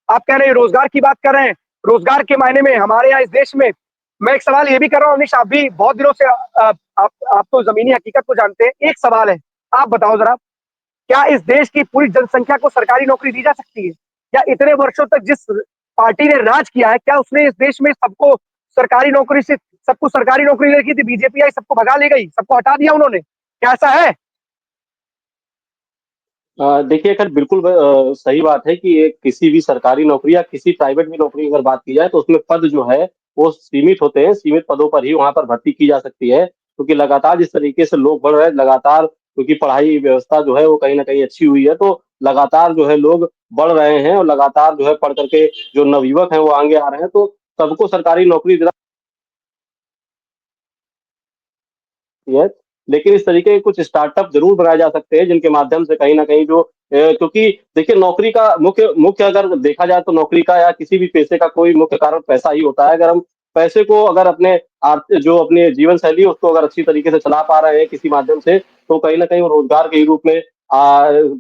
आप कह रहे हैं रोजगार की बात कर रहे हैं, रोजगार के मायने में हमारे यहाँ इस देश में, मैं एक सवाल ये भी कर रहा हूँ अवनीश, आप भी बहुत दिनों से आप तो जमीनी हकीकत को जानते हैं। एक सवाल है, आप बताओ जरा, क्या इस देश की पूरी जनसंख्या को सरकारी नौकरी दी जा सकती है? क्या इतने वर्षों तक जिस पार्टी ने राज किया है, क्या उसने इस देश में सबको सरकारी नौकरी से, सबको सरकारी नौकरी रखी थी? बीजेपी आई, सबको भगा ले गई, सबको हटा दिया उन्होंने, क्या ऐसा है? देखिए खैर बिल्कुल सही बात है कि किसी भी सरकारी नौकरी या किसी प्राइवेट भी नौकरी अगर बात की जाए तो उसमें पद जो है वो सीमित होते हैं, सीमित पदों पर ही वहां पर भर्ती की जा सकती है, क्योंकि लगातार जिस तरीके से लोग बढ़ रहे हैं, लगातार क्योंकि पढ़ाई व्यवस्था जो है वो कहीं ना कहीं अच्छी हुई है, तो लगातार जो है लोग बढ़ रहे हैं और लगातार जो है पढ़ करके जो नवयुवक हैं वो आगे आ रहे हैं, तो सबको सरकारी नौकरी दिला है। लेकिन इस तरीके के कुछ स्टार्टअप जरूर बनाए जा सकते हैं जिनके माध्यम से कहीं ना कहीं जो क्योंकि देखिए नौकरी का मुख्य मुख्य अगर देखा जाए तो नौकरी का या किसी भी पेशे का कोई मुख्य कारण पैसा ही होता है। अगर हम पैसे को अगर अपने जो अपने जीवन शैली है उसको अगर अच्छी तरीके से चला पा रहे हैं किसी माध्यम से, तो कहीं ना कहीं वो रोजगार के ही रूप में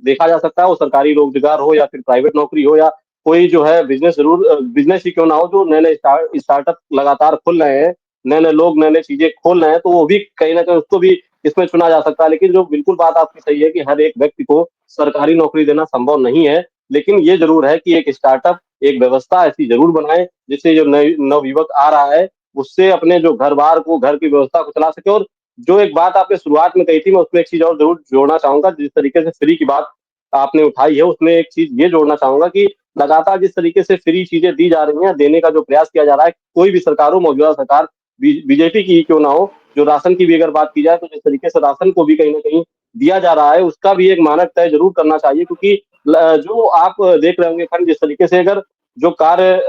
देखा जा सकता है। वो सरकारी रोजगार हो या फिर प्राइवेट नौकरी हो या कोई जो है बिजनेस, जरूर बिजनेस ही क्यों ना हो, जो नए नए स्टार्टअप लगातार खुल रहे हैं, नए नए लोग नए नए चीजें खोल रहे हैं, तो वो भी कहीं ना कहीं उसको भी इसमें चुना जा सकता है। लेकिन जो बिल्कुल बात आपकी सही है कि हर एक व्यक्ति को सरकारी नौकरी देना संभव नहीं है, लेकिन ये जरूर है कि एक स्टार्टअप, एक व्यवस्था ऐसी जरूर बनाए जिससे जो नवयुवक आ रहा है उससे अपने जो घर बार को, घर की व्यवस्था को चला सके। और जो एक बात आपने शुरुआत में कही थी, मैं उसमें एक चीज और जरूर जोड़ना चाहूंगा। जिस तरीके से फ्री की बात आपने उठाई है उसमें एक चीज ये जोड़ना चाहूंगा कि लगातार जिस तरीके से फ्री चीजें दी जा रही हैं, देने का जो प्रयास किया जा रहा है, कोई भी सरकार हो, मौजूदा सरकार बीजेपी की क्यों ना हो, जो राशन की भी अगर बात की जाए तो जिस तरीके से राशन को भी कहीं ना कहीं दिया जा रहा है उसका भी एक मानक तय जरूर करना चाहिए। क्योंकि जो आप देख रहे होंगे खंड, जिस तरीके से अगर जो कार्य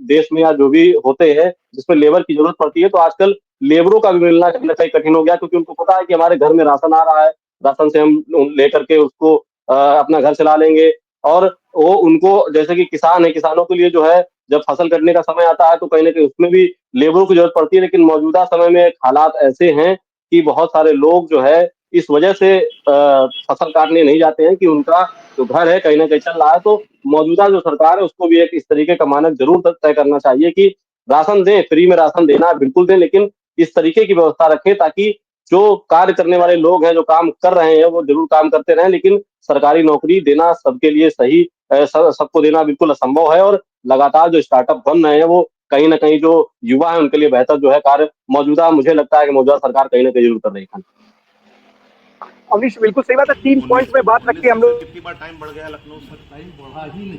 देश में या जो भी होते हैं जिसमें लेबर की जरूरत पड़ती है, तो आजकल लेबरों का भी मिलना कहीं ना कहीं कठिन हो गया, क्योंकि उनको पता है कि हमारे घर में राशन आ रहा है, राशन से हम लेकर के उसको अपना घर चला लेंगे। और वो उनको जैसे कि किसान है, किसानों के लिए जो है जब फसल कटने का समय आता है तो कहीं ना कहीं उसमें भी लेबरों की जरूरत पड़ती है, लेकिन मौजूदा समय में हालात ऐसे हैं कि बहुत सारे लोग जो है इस वजह से फसल काटने नहीं जाते हैं कि उनका जो घर है कहीं ना कहीं चल रहा है। तो मौजूदा जो सरकार है उसको भी एक इस तरीके का मानक जरूर तय करना चाहिए कि राशन दें, फ्री में राशन देना है बिल्कुल दें, लेकिन इस तरीके की व्यवस्था रखें ताकि जो कार्य करने वाले लोग हैं, जो काम कर रहे हैं, वो जरूर काम करते रहें, लेकिन सरकारी नौकरी देना सबके लिए सही सबको देना बिल्कुल असंभव है। और लगातार जो स्टार्टअप बन रहे हैं वो कहीं ना कहीं जो युवा है उनके लिए बेहतर जो है कार्य मौजूदा, मुझे लगता है कि मौजूदा सरकार कहीं ना कहीं जरूर कर रही है। अवनीश बिल्कुल सही बात है, 3 पॉइंट में बात रखते हैं हम लोग। कितनी बार टाइम बढ़ गया लखनऊ से? टाइम बढ़ा ही नहीं,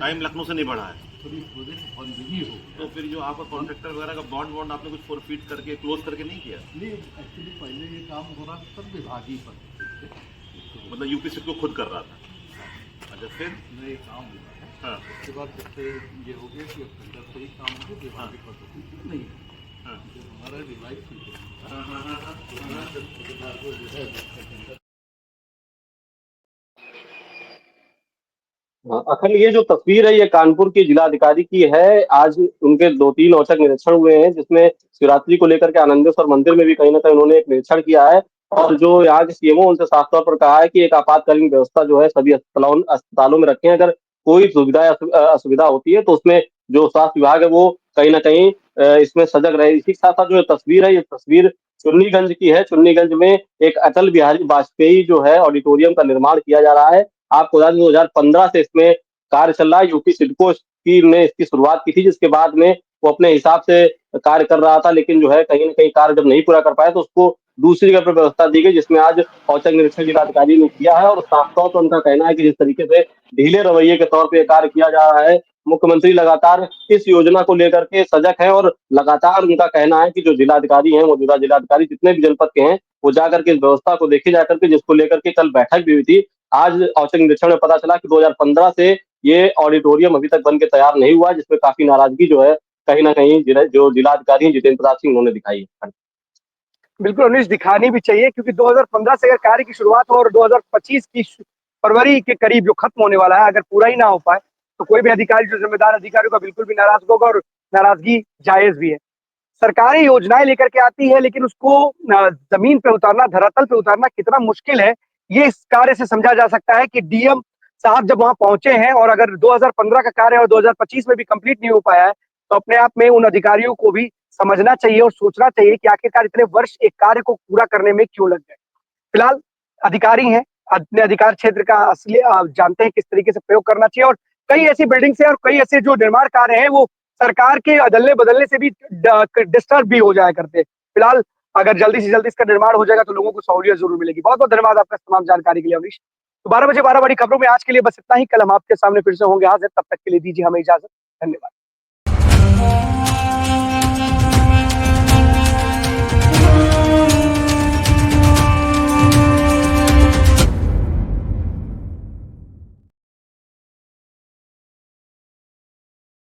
टाइम लखनऊ से नहीं बढ़ा है। तो फिर जो आपका कॉन्ट्रैक्टर वगैरह का बॉन्ड आपने कुछ फॉरफिट करके क्लोज करके नहीं किया? नहीं, एक्चुअली पहले ये काम हो रहा था सब विभाग ही पर, मतलब यूपी सिर्फ को खुद कर रहा था। अच्छा, फिर नए काम हुआ है। हाँ उसके बाद जब से ये हो गया कि अब टेंडर से ही काम हो गया, विभाग की पद्धति नहीं है। हाँ जो हमारा रिवाइज थी अखिल, ये जो तस्वीर है ये कानपुर की जिलाधिकारी की है। आज उनके 2-3 औचक निरीक्षण हुए हैं, जिसमें शिवरात्रि को लेकर के आनंदेश्वर मंदिर में भी कहीं ना कहीं उन्होंने एक निरीक्षण किया है। और जो यहाँ के सीएमओ उनसे साफ तौर पर कहा है कि एक आपातकालीन व्यवस्था जो है सभी अस्पतालों में रखें। अगर कोई सुविधा या असुविधा होती है तो उसमें जो स्वास्थ्य विभाग है वो कहीं ना कहीं इसमें सजग रहे। इसी के साथ साथ जो तस्वीर है, ये तस्वीर चुन्नीगंज की है। चुन्नीगंज में एक अटल बिहारी वाजपेयी जो है ऑडिटोरियम का निर्माण किया जा रहा है। आपको बता दें 2015 से इसमें कार्य चल रहा है। यूपी सिडको की ने इसकी शुरुआत की थी, जिसके बाद में वो अपने हिसाब से कार्य कर रहा था, लेकिन जो है कहीं ना कहीं कार्य जब नहीं पूरा कर पाया तो उसको दूसरी जगह पर व्यवस्था दी गई, जिसमें आज औचक निरीक्षण जिलाधिकारी ने किया है। और साफ तौर पर उनका कहना है कि जिस तरीके से ढीले रवैये के तौर पर कार्य किया जा रहा है, मुख्यमंत्री लगातार इस योजना को लेकर के सजग है। और लगातार उनका कहना है कि जो जिलाधिकारी हैं, मौजूदा जिलाधिकारी जितने भी जनपद के हैं, वो जाकर के इस व्यवस्था को देखे जाकर के, जिसको लेकर के कल बैठक भी हुई थी। आज औचक निरीक्षण में पता चला कि 2015 से ये ऑडिटोरियम अभी तक बन के तैयार नहीं हुआ, जिसमें काफी नाराजगी जो है कहीं ना कहीं जो जिलाधिकारी हैं जितेंद्र प्रताप सिंह उन्होंने दिखाई है। बिल्कुल अवनीश, दिखानी भी चाहिए, क्योंकि 2015 से अगर कार्य की शुरुआत हो और 2025 की फरवरी के करीब जो खत्म होने वाला है, अगर पूरा ही ना हो पाए तो कोई भी अधिकारी, जो जिम्मेदार अधिकारियों का बिल्कुल भी नाराज होगा, और नाराजगी जायज भी है। सरकारी योजनाएं लेकर के आती है, लेकिन उसको जमीन पे उतारना, धरातल पे उतारना कितना मुश्किल है, ये इस कार्य से समझा जा सकता है कि डीएम साहब जब वहां पहुंचे हैं, और अगर 2015 का कार्य और 2025 में भी कंप्लीट नहीं हो पाया है, तो अपने आप में उन अधिकारियों को भी समझना चाहिए और सोचना चाहिए कि आखिरकार इतने वर्ष एक कार्य को पूरा करने में क्यों लग गए। फिलहाल अधिकारी हैं, अपने अधिकार क्षेत्र का असली जानते हैं किस तरीके से प्रयोग करना चाहिए। और कई ऐसी बिल्डिंग्स हैं और कई ऐसे जो निर्माण कार्य हैं वो सरकार के अदलने बदलने से भी डिस्टर्ब भी हो जाया करते हैं। फिलहाल अगर जल्दी से जल्दी इसका निर्माण हो जाएगा तो लोगों को सहूलियत जरूर मिलेगी। बहुत बहुत धन्यवाद आपका तमाम जानकारी के लिए अवनीश। तो 12 बजे 12 बड़ी खबरों में आज के लिए बस इतना ही। कल हम आपके सामने फिर से होंगे हाजिर, तब तक के लिए दीजिए हमें इजाजत। धन्यवाद।